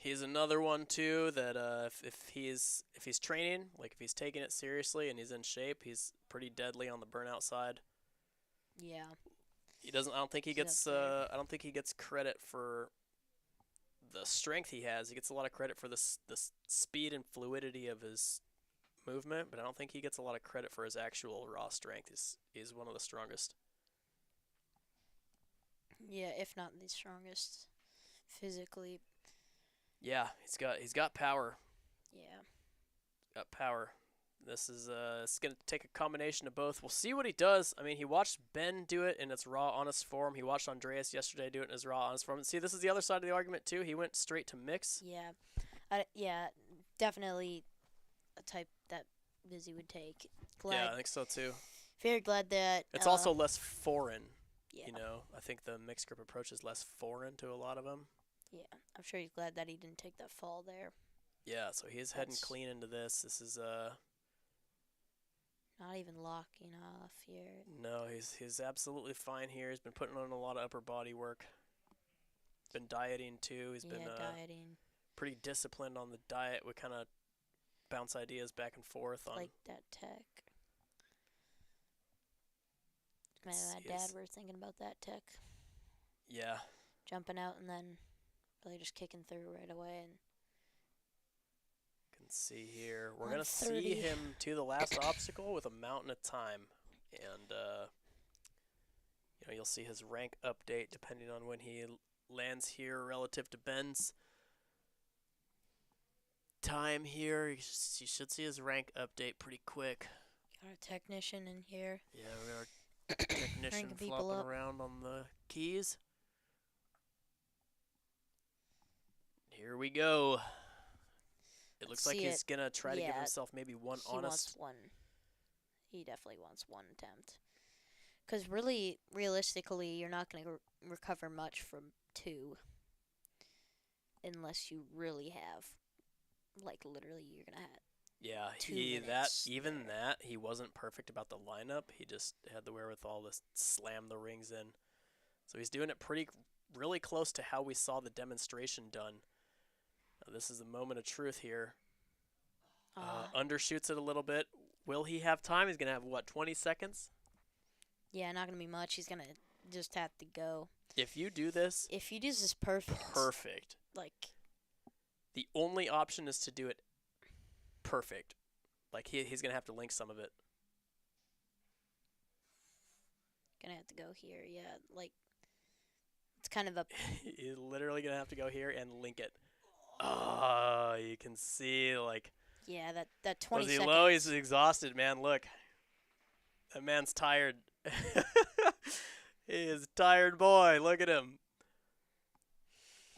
He's another one too that if he's training, like if he's taking it seriously and he's in shape, he's pretty deadly on the burnout side. Yeah. He doesn't. I don't think he gets credit for the strength he has. He gets a lot of credit for the speed and fluidity of his movement, but I don't think he gets a lot of credit for his actual raw strength. He's one of the strongest. Yeah, if not the strongest physically. Yeah, he's got power. Yeah. Got power. This is it's going to take a combination of both. We'll see what he does. I mean, he watched Ben do it in its raw, honest form. He watched Andreas yesterday do it in his raw, honest form. And see, this is the other side of the argument, too. He went straight to mix. Yeah, definitely a type that Busy would take. Yeah, I think so, too. Very glad that... It's also less foreign. Yeah. You know, I think the mixed grip approach is less foreign to a lot of them. Yeah, I'm sure he's glad that he didn't take that fall there. Yeah, so he's heading clean into this. This is not even locking off here. No, he's absolutely fine here. He's been putting on a lot of upper body work. Been dieting too. He's been dieting. Pretty disciplined on the diet. We kind of bounce ideas back and forth on like that tech. Man, my dad were thinking about that tech. Yeah. Jumping out and then really just kicking through right away. And can see here. We're going to see him to the last obstacle with a mountain at a time. And, you know, you'll see his rank update depending on when he lands here relative to Ben's time here. You should see his rank update pretty quick. Got a technician in here. Yeah, we got our technician flopping around on the keys. Here we go. It looks like he's going to try to give himself maybe one honest. He definitely wants one attempt. Because really, realistically, you're not going to recover much from 2. Unless you really have, like, literally, you're going to have. Yeah, he wasn't perfect about the lineup. He just had the wherewithal to slam the rings in. So he's doing it really close to how we saw the demonstration done. Now, this is the moment of truth here. Undershoots it a little bit. Will he have time? He's going to have, 20 seconds? Yeah, not going to be much. He's going to just have to go. If you do this... If you do this perfect. Perfect. Like... The only option is to do it perfect. Like, he's going to have to link some of it. Going to have to go here, yeah. Like, it's kind of a... He's literally going to have to go here and link it. Oh, you can see, like... Yeah, that 20 seconds. Was he low? He's exhausted, man. Look. That man's tired. He is a tired boy. Look at him.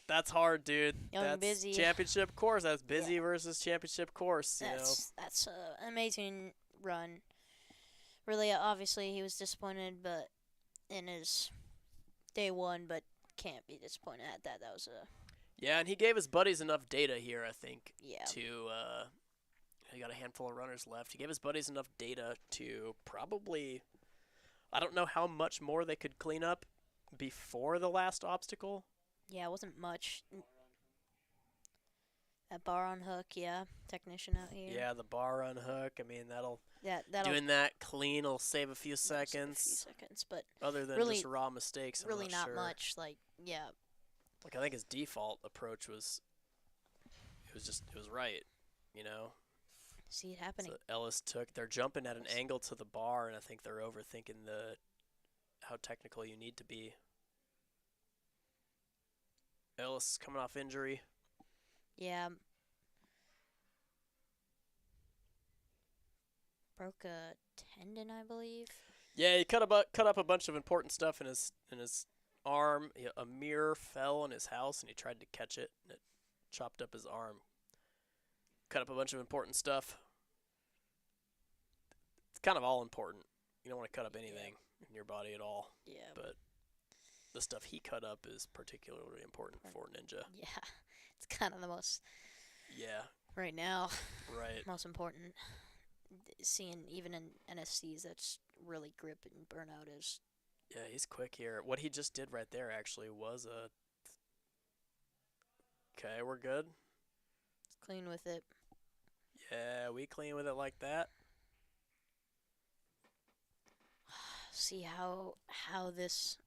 That's hard, dude. That's Busy. Championship course. That's Busy versus championship course. That's an amazing run. Really, obviously, he was disappointed, but in his day 1, but can't be disappointed at that. That was a... Yeah, and he gave his buddies enough data here, I think, yeah. to... he got a handful of runners left. He gave his buddies enough data to probably... I don't know how much more they could clean up before the last obstacle. Yeah, it wasn't much. That bar on hook, yeah. Technician out here. Yeah, the bar on hook. I mean, that'll doing that clean will save a few seconds. But other than really, just raw mistakes, really I'm not sure. much. Like, yeah. Like, I think his default approach was, it was right, you know. See it happening. So Ellis they're jumping at an angle to the bar, and I think they're overthinking how technical you need to be. Ellis coming off injury. Yeah. Broke a tendon, I believe. Yeah, he cut up a bunch of important stuff in his arm. A mirror fell in his house, and he tried to catch it, and it chopped up his arm. Cut up a bunch of important stuff. It's kind of all important. You don't want to cut up anything in your body at all. Yeah. But the stuff he cut up is particularly important for Ninja. Yeah. It's kind of the most... Yeah. Right now. Right. Most important. Seeing even in NSCs, that's really grip and burnout is... Yeah, he's quick here. What he just did right there actually was a... Okay, we're good. Let's clean with it. Yeah, we clean with it like that. See how this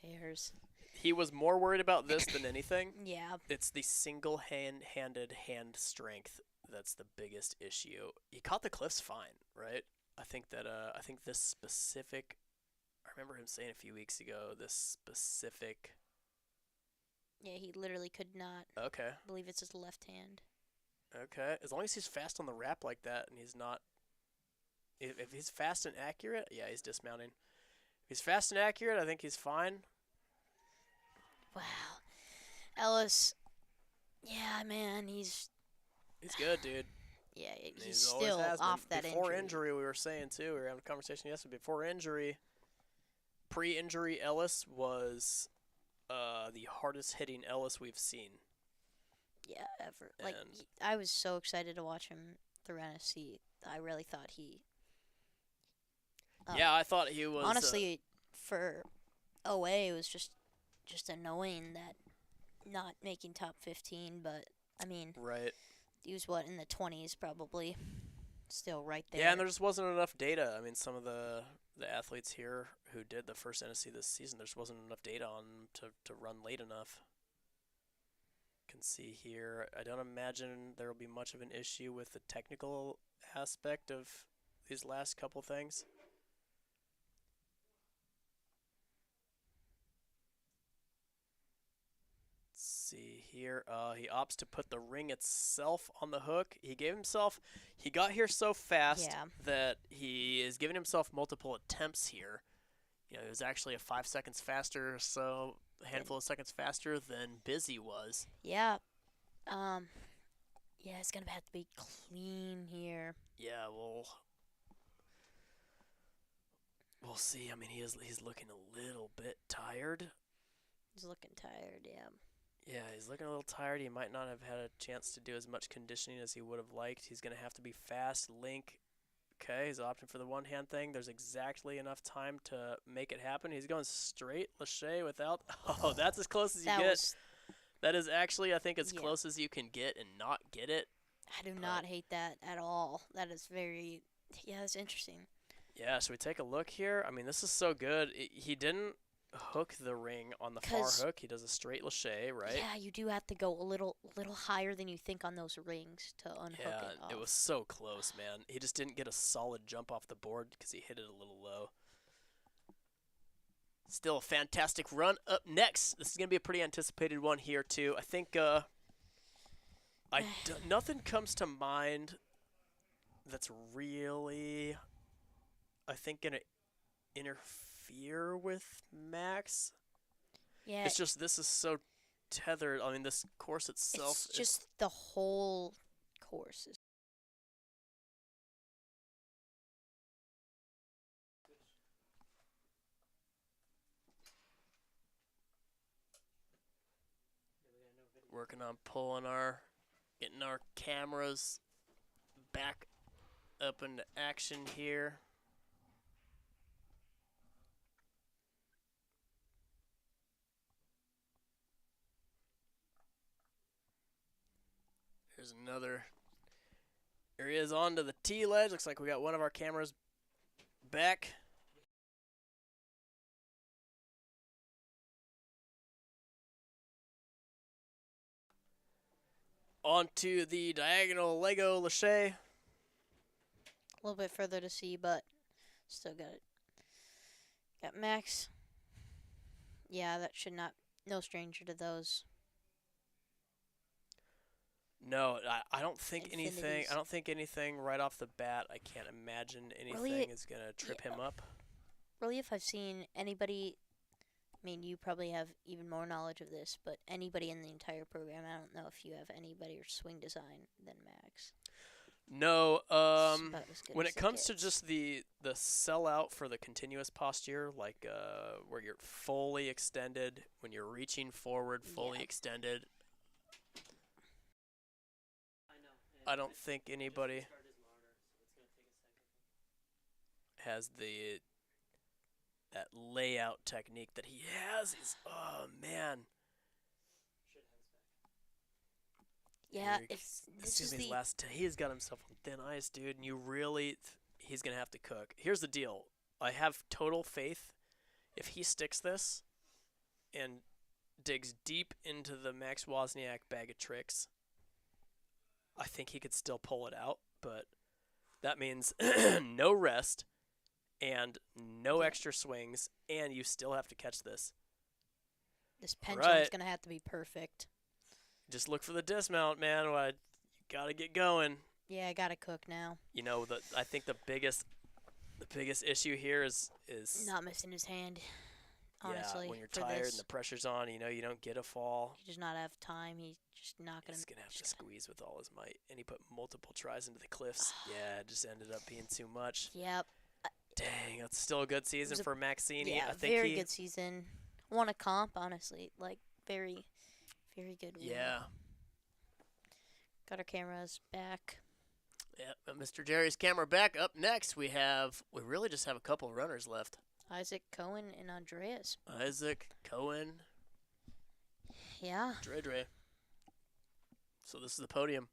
fares. He was more worried about this than anything. Yeah. It's the single-handed hand strength that's the biggest issue. He caught the cliffs fine, right? I think this specific... I remember him saying a few weeks ago, this specific... Yeah, he literally could not. Okay. I believe it's his left hand. Okay. As long as he's fast on the wrap like that and he's not If he's fast and accurate, yeah, he's dismounting. If he's fast and accurate, I think he's fine. Wow. Ellis, yeah, man, he's good, dude. Yeah, he's Always still has off been. that Before injury. we were saying, too, we were having a conversation yesterday. Before injury, pre-injury Ellis was the hardest hitting Ellis we've seen. Yeah, ever. Like, And I was so excited to watch him through NSC. I really thought he... yeah, I thought he was... honestly, for OA, it was just annoying that not making top 15, but, I mean... Right. He was, in the 20s, probably. Still right there. Yeah, and there just wasn't enough data. I mean, some of the athletes here who did the first NSC this season, there just wasn't enough data on them to run late enough. Can see here, I don't imagine there will be much of an issue with the technical aspect of these last couple things. See here, he opts to put the ring itself on the hook. He got here so fast that he is giving himself multiple attempts here. You know, he was actually a 5 seconds faster, so a handful of seconds faster than Busy was. Yeah. Yeah, it's going to have to be clean here. Yeah, we'll see. I mean, he's looking a little bit tired. He's looking tired, yeah. Yeah, he's looking a little tired. He might not have had a chance to do as much conditioning as he would have liked. He's going to have to be fast, link. Okay, he's opting for the one-hand thing. There's exactly enough time to make it happen. He's going straight Lachey without... Oh, that's as close as you get. That is actually, I think, as close as you can get and not get it. I do not hate that at all. That is very... Yeah, that's interesting. Yeah, should we take a look here? I mean, this is so good. He didn't hook the ring on the far hook. He does a straight Lachey, right? Yeah, you do have to go a little higher than you think on those rings to unhook it off. It was so close, man. He just didn't get a solid jump off the board because he hit it a little low. Still a fantastic run. Up next, this is going to be a pretty anticipated one here, too. I think nothing comes to mind that's really, I think, going to interfere with Max. Yeah. It's just this is so tethered. I mean, this course itself it's just the whole course is... Working on getting our cameras back up into action here. There's another. Here he is onto the tee ledge. Looks like we got one of our cameras back. Onto the diagonal Lego Lachey. A little bit further to see, but still got it. Got Max. Yeah, that should not... No stranger to those. No, I don't think anything. I don't think anything right off the bat. I can't imagine anything really, is gonna trip him up. Really, if I've seen anybody, I mean, you probably have even more knowledge of this, but anybody in the entire program, I don't know if you have anybody or swing design than Max. No, when it comes to just the sellout for the continuous posture, like where you're fully extended, when you're reaching forward, fully extended. I don't think anybody has that layout technique that he has. Oh man. Yeah, he's got himself on thin ice, dude, and he's gonna have to cook. Here's the deal. I have total faith if he sticks this and digs deep into the Max Wozniak bag of tricks, I think he could still pull it out, but that means no rest and no extra swings, and you still have to catch this. This pendulum's going to have to be perfect. Just look for the dismount, man. You got to get going. Yeah, I got to cook now. You know, I think the biggest The biggest issue here is not missing his hand. Honestly, when you're for tired this, and the pressure's on, you don't get a fall. he does not have time. He's just not gonna. He's gonna have to squeeze with all his might, and he put multiple tries into the cliffs. Yeah, it just ended up being too much. Yep. Dang, that's still a good season for Maxini. Yeah, I think very good season. Won a comp, honestly. Like, very, very good win. Yeah. Got our cameras back. Yeah, Mr. Jerry's camera back. Up next, we really just have a couple of runners left. Isaac, Cohen, and Andreas. Isaac, Cohen, Yeah. Dre. So this is the podium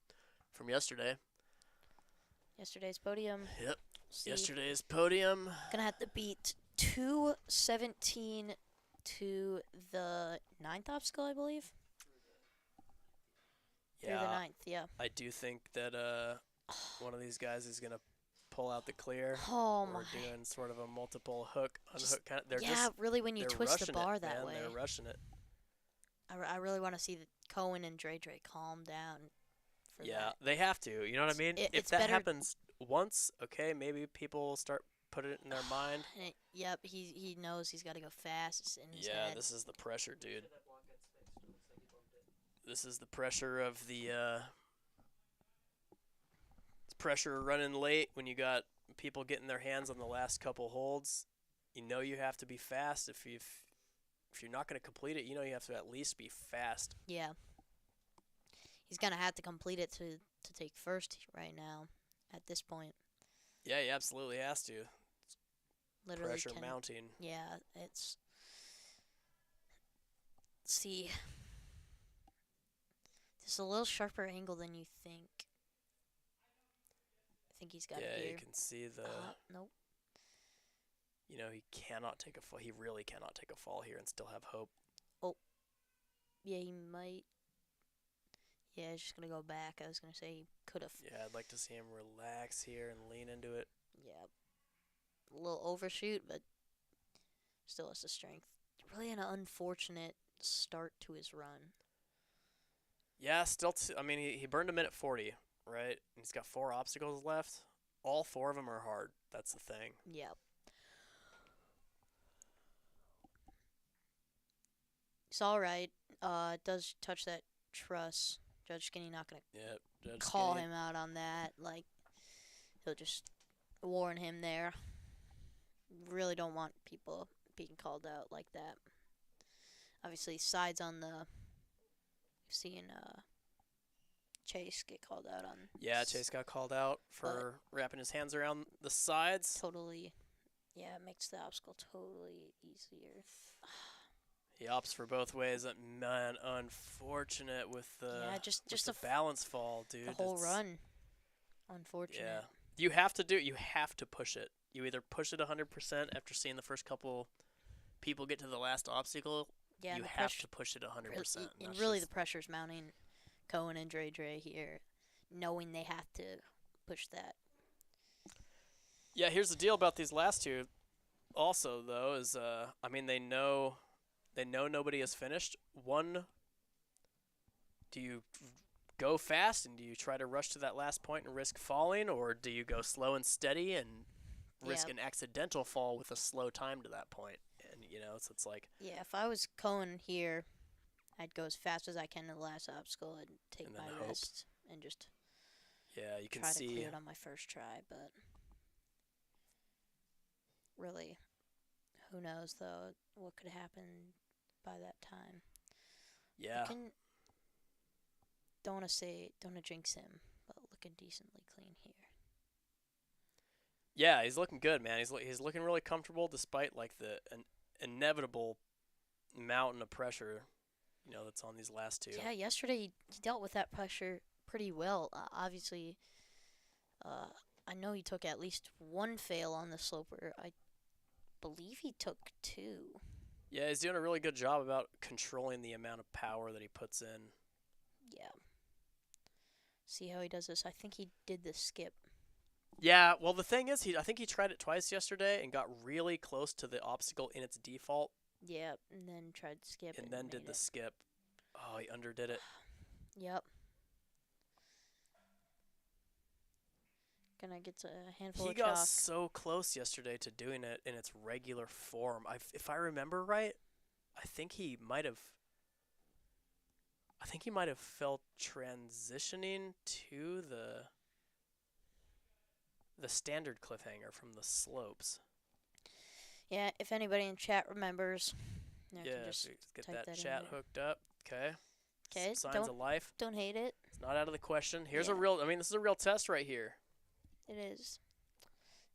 from yesterday. Yesterday's podium. Yep. See, Yesterday's podium. gonna have to beat 2:17 to the 9th obstacle, I believe. Yeah. Or the 9th, yeah. I do think that one of these guys is gonna pull out the clear. Oh my. We're doing sort of a multiple hook, unhook kind of. Really, when you twist the bar that man. way. They're rushing it. I really want to see Cohen and Dre calm down. Yeah, they have to. You know what I mean? If that happens once, okay, maybe people will start putting it in their mind. Yep, he knows he's got to go fast. It's in his Yeah, head. this is the pressure, dude. This is the pressure of the pressure running late when you got people getting their hands on the last couple holds. You know you have to be fast. If you're not going to complete it, you know you have to at least be fast. Yeah. He's going to have to complete it to take first right now at this point. Yeah, he absolutely has to. Literally pressure mounting. Yeah, it's... See... It's a little sharper angle than you think. I think he's got it here. Yeah, you can see the... Nope. You know, he cannot take a fall. He really cannot take a fall here and still have hope. Oh. Yeah, he might. Yeah, he's just going to go back. I was going to say he could have. Yeah, I'd like to see him relax here and lean into it. Yeah. A little overshoot, but still has the strength. Really an unfortunate start to his run. Yeah, still, I mean, he burned a minute 40, right? And he's got 4 obstacles left. All 4 of them are hard. That's the thing. Yep. It's all right. It does touch that truss. Judge Skinny not going to call him out on that. Like, he'll just warn him there. Really don't want people being called out like that. Obviously, sides on the... Seeing Chase get called out on. Yeah, Chase got called out for wrapping his hands around the sides. Totally. Yeah, it makes the obstacle totally easier. He opts for both ways. Man, unfortunate with the just the balance fall, dude. The whole run. Unfortunate. Yeah. You have to push it. You either push it 100% after seeing the first couple people get to the last obstacle. Yeah, you have to push it 100%. And really the pressure's mounting Cohen and Dre here, knowing they have to push that. Yeah, here's the deal about these last two. Also, though, is I mean they know nobody has finished. One, do you go fast and do you try to rush to that last point and risk falling, or do you go slow and steady and risk an accidental fall with a slow time to that point? And so it's like, yeah, if I was Cohen here, I'd go as fast as I can to the last obstacle and take my rest and just you can try see to clear it on my first try. But really, who knows though what could happen by that time. Yeah. Don't want to jinx him, but looking decently clean here. Yeah, he's looking good, man. He's looking really comfortable despite like the inevitable mountain of pressure, that's on these last two. Yeah, yesterday he dealt with that pressure pretty well. Obviously, I know he took at least one fail on the sloper. I believe he took 2. Yeah, he's doing a really good job about controlling the amount of power that he puts in. Yeah. See how he does this? I think he did the skip. Yeah, well, the thing is, I think he tried it twice yesterday and got really close to the obstacle in its default. Yeah, and then tried to skip. And then did the skip. Oh, he underdid it. Yep. Gonna get a handful He of got chalk. so close yesterday to doing it in its regular form. If I remember right, I think he might have felt transitioning to the standard cliffhanger from the slopes. Yeah, if anybody in chat remembers, you Yeah, can just get type that that in chat there. hooked up. Okay. Okay, Signs of life. don't hate it. It's not out of the question. Here's Yeah. this is a real test right here. It is.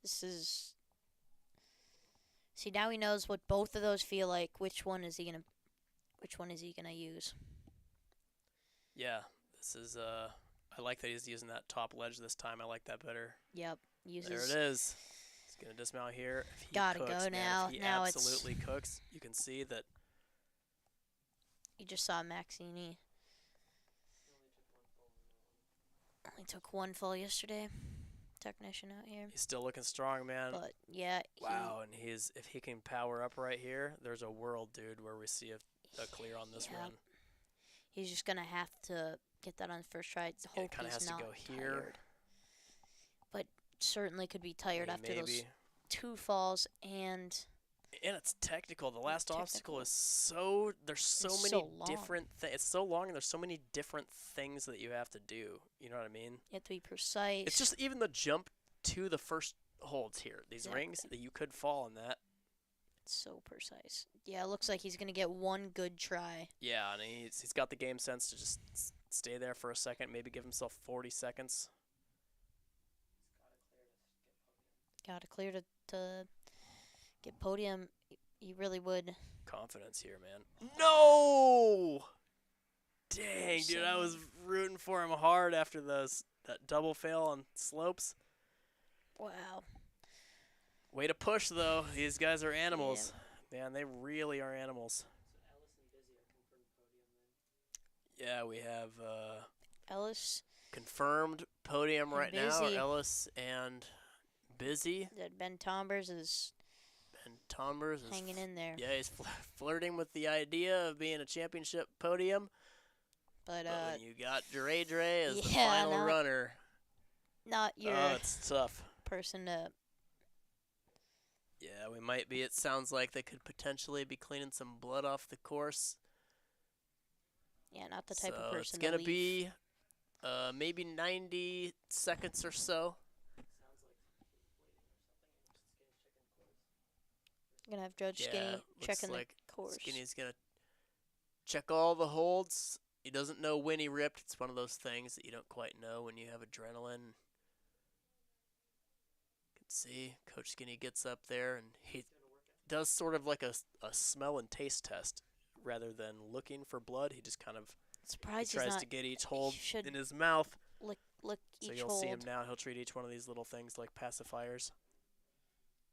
This is. See, now he knows what both of those feel like. Which one is he gonna use? Yeah, this is I like that he's using that top ledge this time. I like that better. Yep. Uses. There it is. He's gonna dismount here. If he Gotta cooks, go man, now. If he Now absolutely cooks, you can see that. You just saw Maxini. Only took one fall yesterday. Technician out here. He's still looking strong, man. But yeah. Wow, and if he can power up right here, there's a world, dude, where we see a clear on this run. He's just gonna have to get that on the first try. Hope it kind of he's has to not go here. tired. But certainly could be tired after Maybe. those 2 falls and it's technical. The last obstacle technical. is so there's so It's many so long. different things. It's so long and there's so many different things that you have to do. You know what I mean? you have to be precise. It's just even the jump to the first holds here. These Exactly. rings that you could fall in that. It's so precise. Yeah, it looks like he's gonna get one good try. Yeah, and he's got the game sense to just stay there for a second, maybe give himself 40 seconds. Got to clear to get podium. He really would. Confidence here, man. No! Dang, dude, I was rooting for him hard after that double fail on slopes. Wow. Way to push, though. These guys are animals. Yeah. Man, they really are animals. Yeah, we have Ellis. confirmed podium And right now. Busy. Ellis and Busy. That Ben Tombers is And Tombers is hanging in there. Yeah, he's flirting with the idea of being a championship podium. But when you got Dre as the yeah, final runner. not your Oh, it's tough. person to. Yeah, we might be. It sounds like they could potentially be cleaning some blood off the course. Yeah, not the type So of person it's to going to leave. be maybe 90 seconds or so. Gonna have Judge Yeah, Skinny looks checking like the course. Skinny's going to check all the holds. He doesn't know when he ripped. It's one of those things that you don't quite know when you have adrenaline. You can see Coach Skinny gets up there and he does sort of like a smell and taste test. Rather than looking for blood, he just kind of Surprised tries he's not to get each hold should in his mouth. lick So each you'll hold. see him now. He'll treat each one of these little things like pacifiers.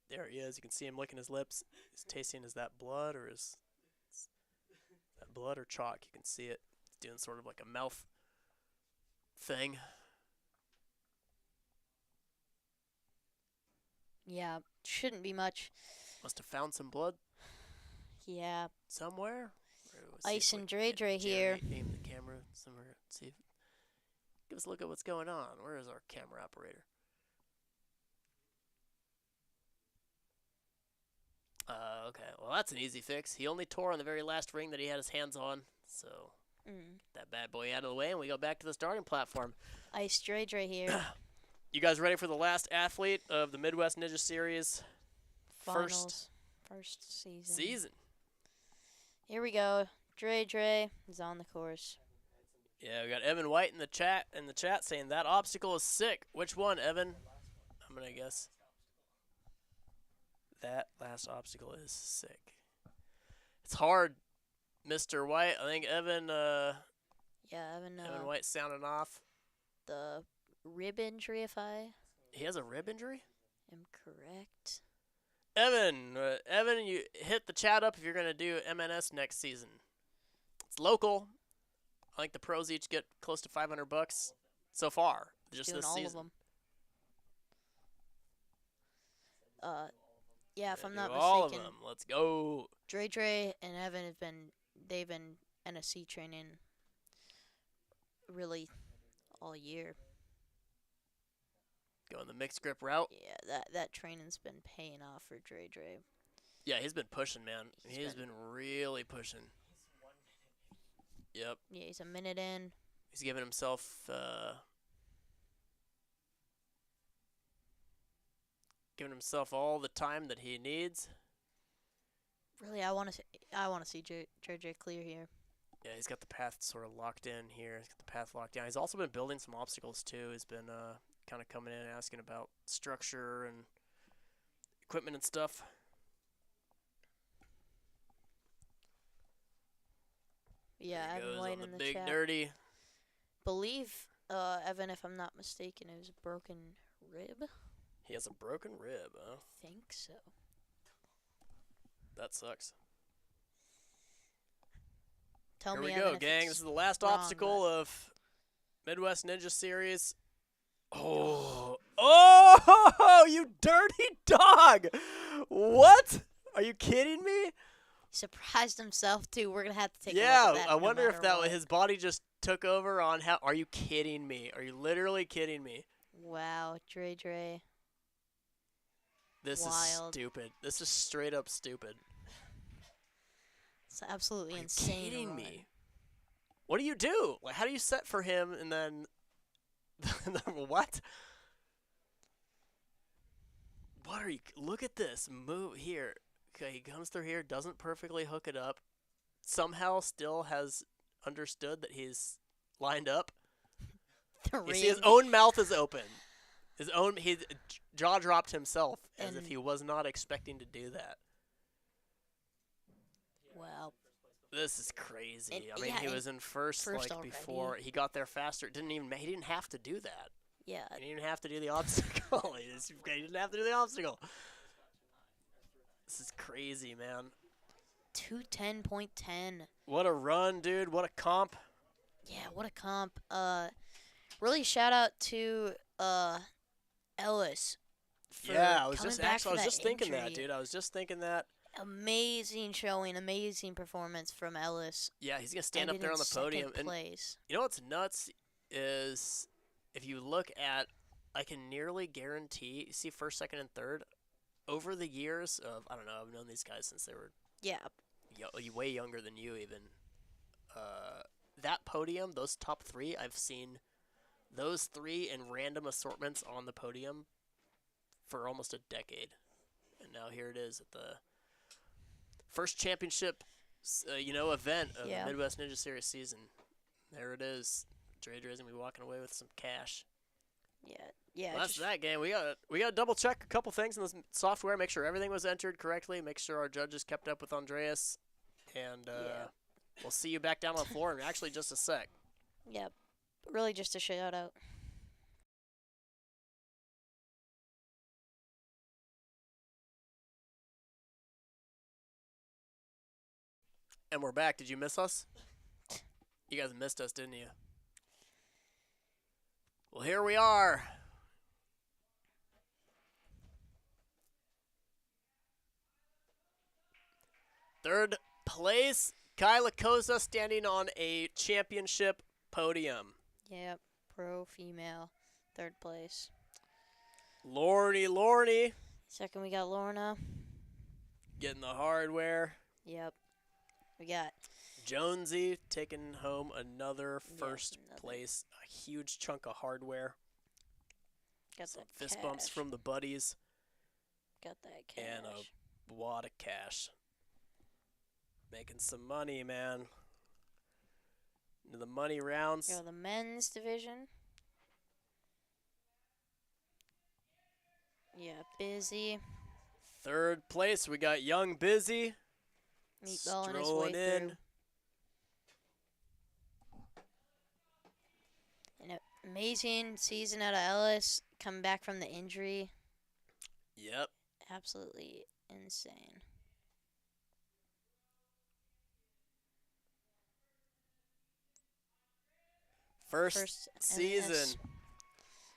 There he is. You can see him licking his lips. He's tasting, is that blood or is that blood or chalk? You can see it. He's doing sort of like a mouth thing. Yeah, shouldn't be much. Must have found some blood Yeah, somewhere. Ice and Dre here. Aim the camera somewhere. See if, give us a look at what's going on. Where is our camera operator? Okay, well that's an easy fix. He only tore on the very last ring that he had his hands on, so get that bad boy out of the way, and we go back to the starting platform. Ice Dre here. You guys ready for the last athlete of the Midwest Ninja Series? Finals. First season. Here we go. Dre is on the course. Yeah, we got Evan White in the chat saying that obstacle is sick. Which one, Evan? I'm gonna guess. That last obstacle is sick. It's hard, Mr. White. I think Evan Evan White sounding off. The rib injury, if I He has a rib injury? am correct. Evan, you hit the chat up if you're gonna do MNS next season. It's local. I think the pros each get close to $500 so far, just Doing this all season. of them. Yeah, if I'm not all of mistaken, them. Let's go. Dre and Evan they've been NSC training really all year. Going the mixed grip route. Yeah, that training's been paying off for Dre. Yeah, he's been pushing, man. He's been really pushing. Yep. Yeah, he's a minute in. He's giving himself all the time that he needs. Really, I want to see J clear here. Yeah, he's got the path sort of locked in here. He's got the path locked down. He's also been building some obstacles too. He's been kind of coming in and asking about structure and equipment and stuff. Yeah, Evan White in the big chat. dirty. Believe Evan, if I'm not mistaken, it was a broken rib. He has a broken rib, huh? I think so. That sucks. Tell Here me, we Evan, go, if gang. it's This is the last wrong, obstacle but- of Midwest Ninja Series. Oh, you dirty dog! What? Are you kidding me? He surprised himself too. We're gonna have to take a Yeah, look at that I wonder if no that matter what. his body just took over on how. Are you kidding me? Are you literally kidding me? Wow, Dre. This Wild. is stupid. This is straight up stupid. It's absolutely Are you insane. kidding run. me? What do you do? Like, how do you set for him and then what? What are you? Look at this move here. Okay, he comes through here, doesn't perfectly hook it up. Somehow still has understood that he's lined up. The You see his ring. own mouth is open. He jaw dropped himself as if And- he was not expecting to do that. Wow. This is crazy. And- I mean, yeah, he and was in first like already. before he got there faster. He didn't have to do that. Yeah. He didn't even have to do the obstacle. He didn't have to do the obstacle. This is crazy, man. 210.10. What a run, dude. What a comp. Yeah, what a comp. Really shout out to Ellis. For Yeah, I was coming just back actually from I was just that thinking that, injury. dude. I was just thinking that. Amazing showing, amazing performance from Ellis. Yeah, he's gonna stand Ending up there in on the second podium. And place. you know what's nuts is if you look at, I can nearly guarantee, you see first, second, and third, over the years of, I don't know, I've known these guys since they were Yeah, way younger than you even. That podium, those top three, I've seen those three in random assortments on the podium for almost a decade. And now here it is at the first championship, event of Yeah. the Midwest Ninja Series season. There it is. Dre's going to be walking away with some cash. yeah. Well, that's just- that game. We got to double check a couple things in the software, make sure everything was entered correctly, make sure our judges kept up with Andreas, and Yeah. we'll see you back down on the floor in actually just a sec. Yeah, really just a shout out. And we're back. Did you miss us? You guys missed us, didn't you? Well, here we are. Third place, Kyla Cozza standing on a championship podium. Yep, pro female, third place. Lorny, Second, we got Lorna. getting the hardware. Yep, we got Jonesy taking home another Yeah, first another. place. A huge chunk of hardware. Some that fist cash. bumps from the buddies. Got that cash. And a wad of cash. Making some money, man. Into the money rounds. Go the men's division. Yeah, busy. Third place, we got Young Busy. Meatball on his way strolling in. through. An amazing season out of Ellis. Coming back from the injury. Yep. Absolutely insane. First season. MNS.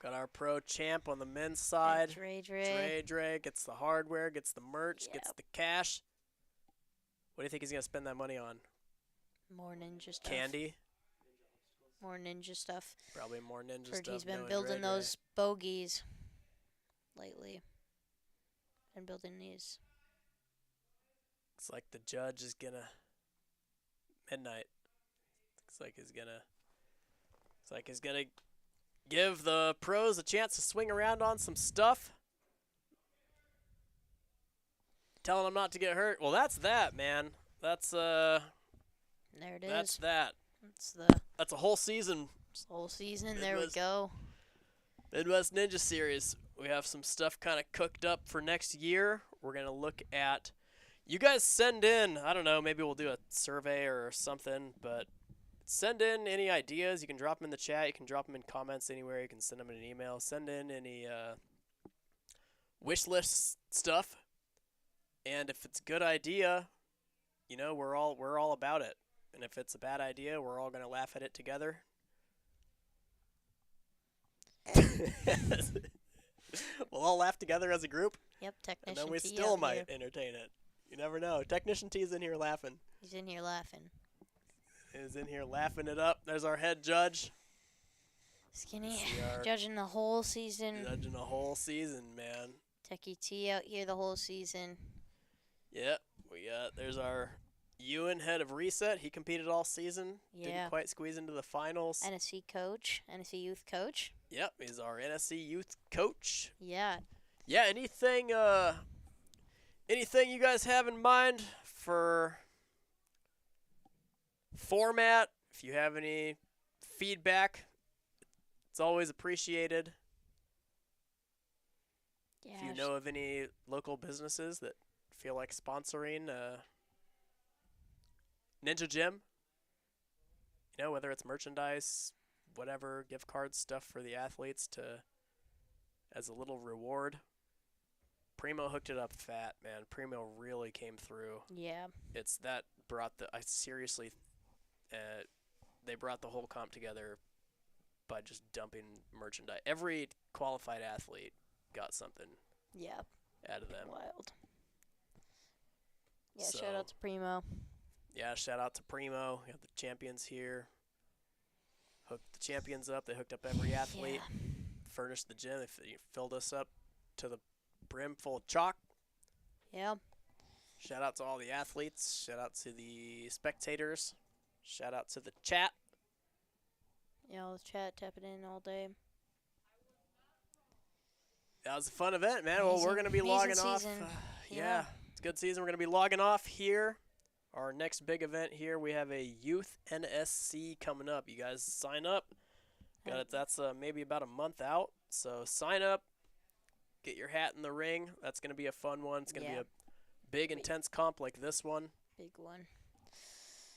Got our pro champ on the men's side. Dre. Dre gets the hardware, gets the merch, gets Yep. the cash. What do you think he's going to spend that money on? More ninja stuff. Candy? More ninja stuff. Probably more ninja Heard stuff. he's been knowing building Dre. those bogeys. lately. And building these. Looks like the judge is gonna midnight. Looks like he's gonna give the pros a chance to swing around on some stuff. Telling them not to get hurt. Well, that's that, man. That's There it is. That's that. That's That's a whole season. the whole season. There we go. Midwest Ninja Series. We have some stuff kind of cooked up for next year. We're going to look at, you guys send in, I don't know, maybe we'll do a survey or something, but send in any ideas. You can drop them in the chat. You can drop them in comments anywhere. You can send them in an email. Send in any wish list stuff. And if it's a good idea, you know, we're all about it. And if it's a bad idea, we're all going to laugh at it together. We'll all laugh together as a group. Yep, Technician And then we T still out might here. entertain it. You never know. Technician T's in here laughing. He's in here laughing. He's in here laughing it up. There's our head judge. Skinny. See our- Judging the whole season. Judging the whole season, man. Techie T out here the whole season. Yep. There's our Ewan, head of reset. He competed all season. Yeah. Didn't quite squeeze into the finals. NSC coach. NSC youth coach. Yep. He's our NSC youth coach. Yeah. Yeah, anything you guys have in mind for format? If you have any feedback, it's always appreciated. Yeah. If you know of any local businesses that feel like sponsoring Ninja Gym, you know, whether it's merchandise, whatever, gift cards, stuff for the athletes as a little reward. Primo hooked it up fat, man. Primo really came through. Yeah. It's that brought they brought the whole comp together by just dumping merchandise. Every qualified athlete got something Yeah. out of them. Wild. Yeah, So- shout out to Primo. Yeah, shout out to Primo. We have the champions here. Hooked the champions up. They hooked up every athlete. Yeah. Furnished the gym. They filled us up to the brim full of chalk. Yeah. Shout out to all the athletes. Shout out to the spectators. Shout out to the chat. Yeah, all the chat tapping in all day. That was a fun event, man. Well, we're Amazing- going to be amazing logging off. season. Yeah, Yeah. it's a good season. We're going to be logging off here. Our next big event here, we have a Youth NSC coming up. You guys sign up. That's maybe about a month out. So sign up. Get your hat in the ring. That's going to be a fun one. It's going to Yeah. be a big, intense comp like this one. Big one.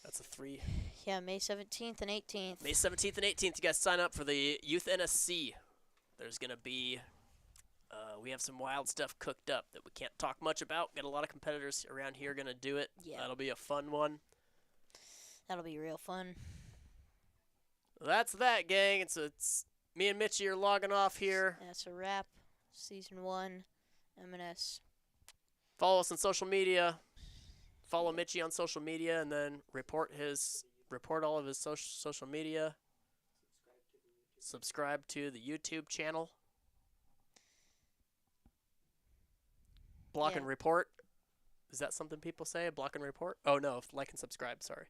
That's a 3. Yeah, May 17th and 18th. May 17th and 18th, you guys sign up for the Youth NSC. There's going to be, we have some wild stuff cooked up that we can't talk much about. Got a lot of competitors around here going to do it. Yeah. That'll be a fun one. That'll be real fun. That's that, gang. It's me and Mitchie are logging off here. That's a wrap. Season 1, MNS. Follow us on social media. Follow Mitchie on social media, and then report all of his social media. Subscribe to the YouTube channel. Block Yeah. and report. Is that something people say? Block and report? Oh no, like and subscribe. Sorry.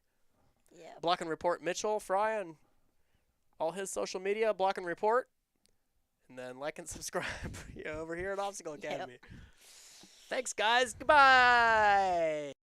Yeah. Block and report Mitchell Fry on all his social media. Block and report, and then like and subscribe over here at Obstacle Yep. Academy. Thanks, guys. Goodbye.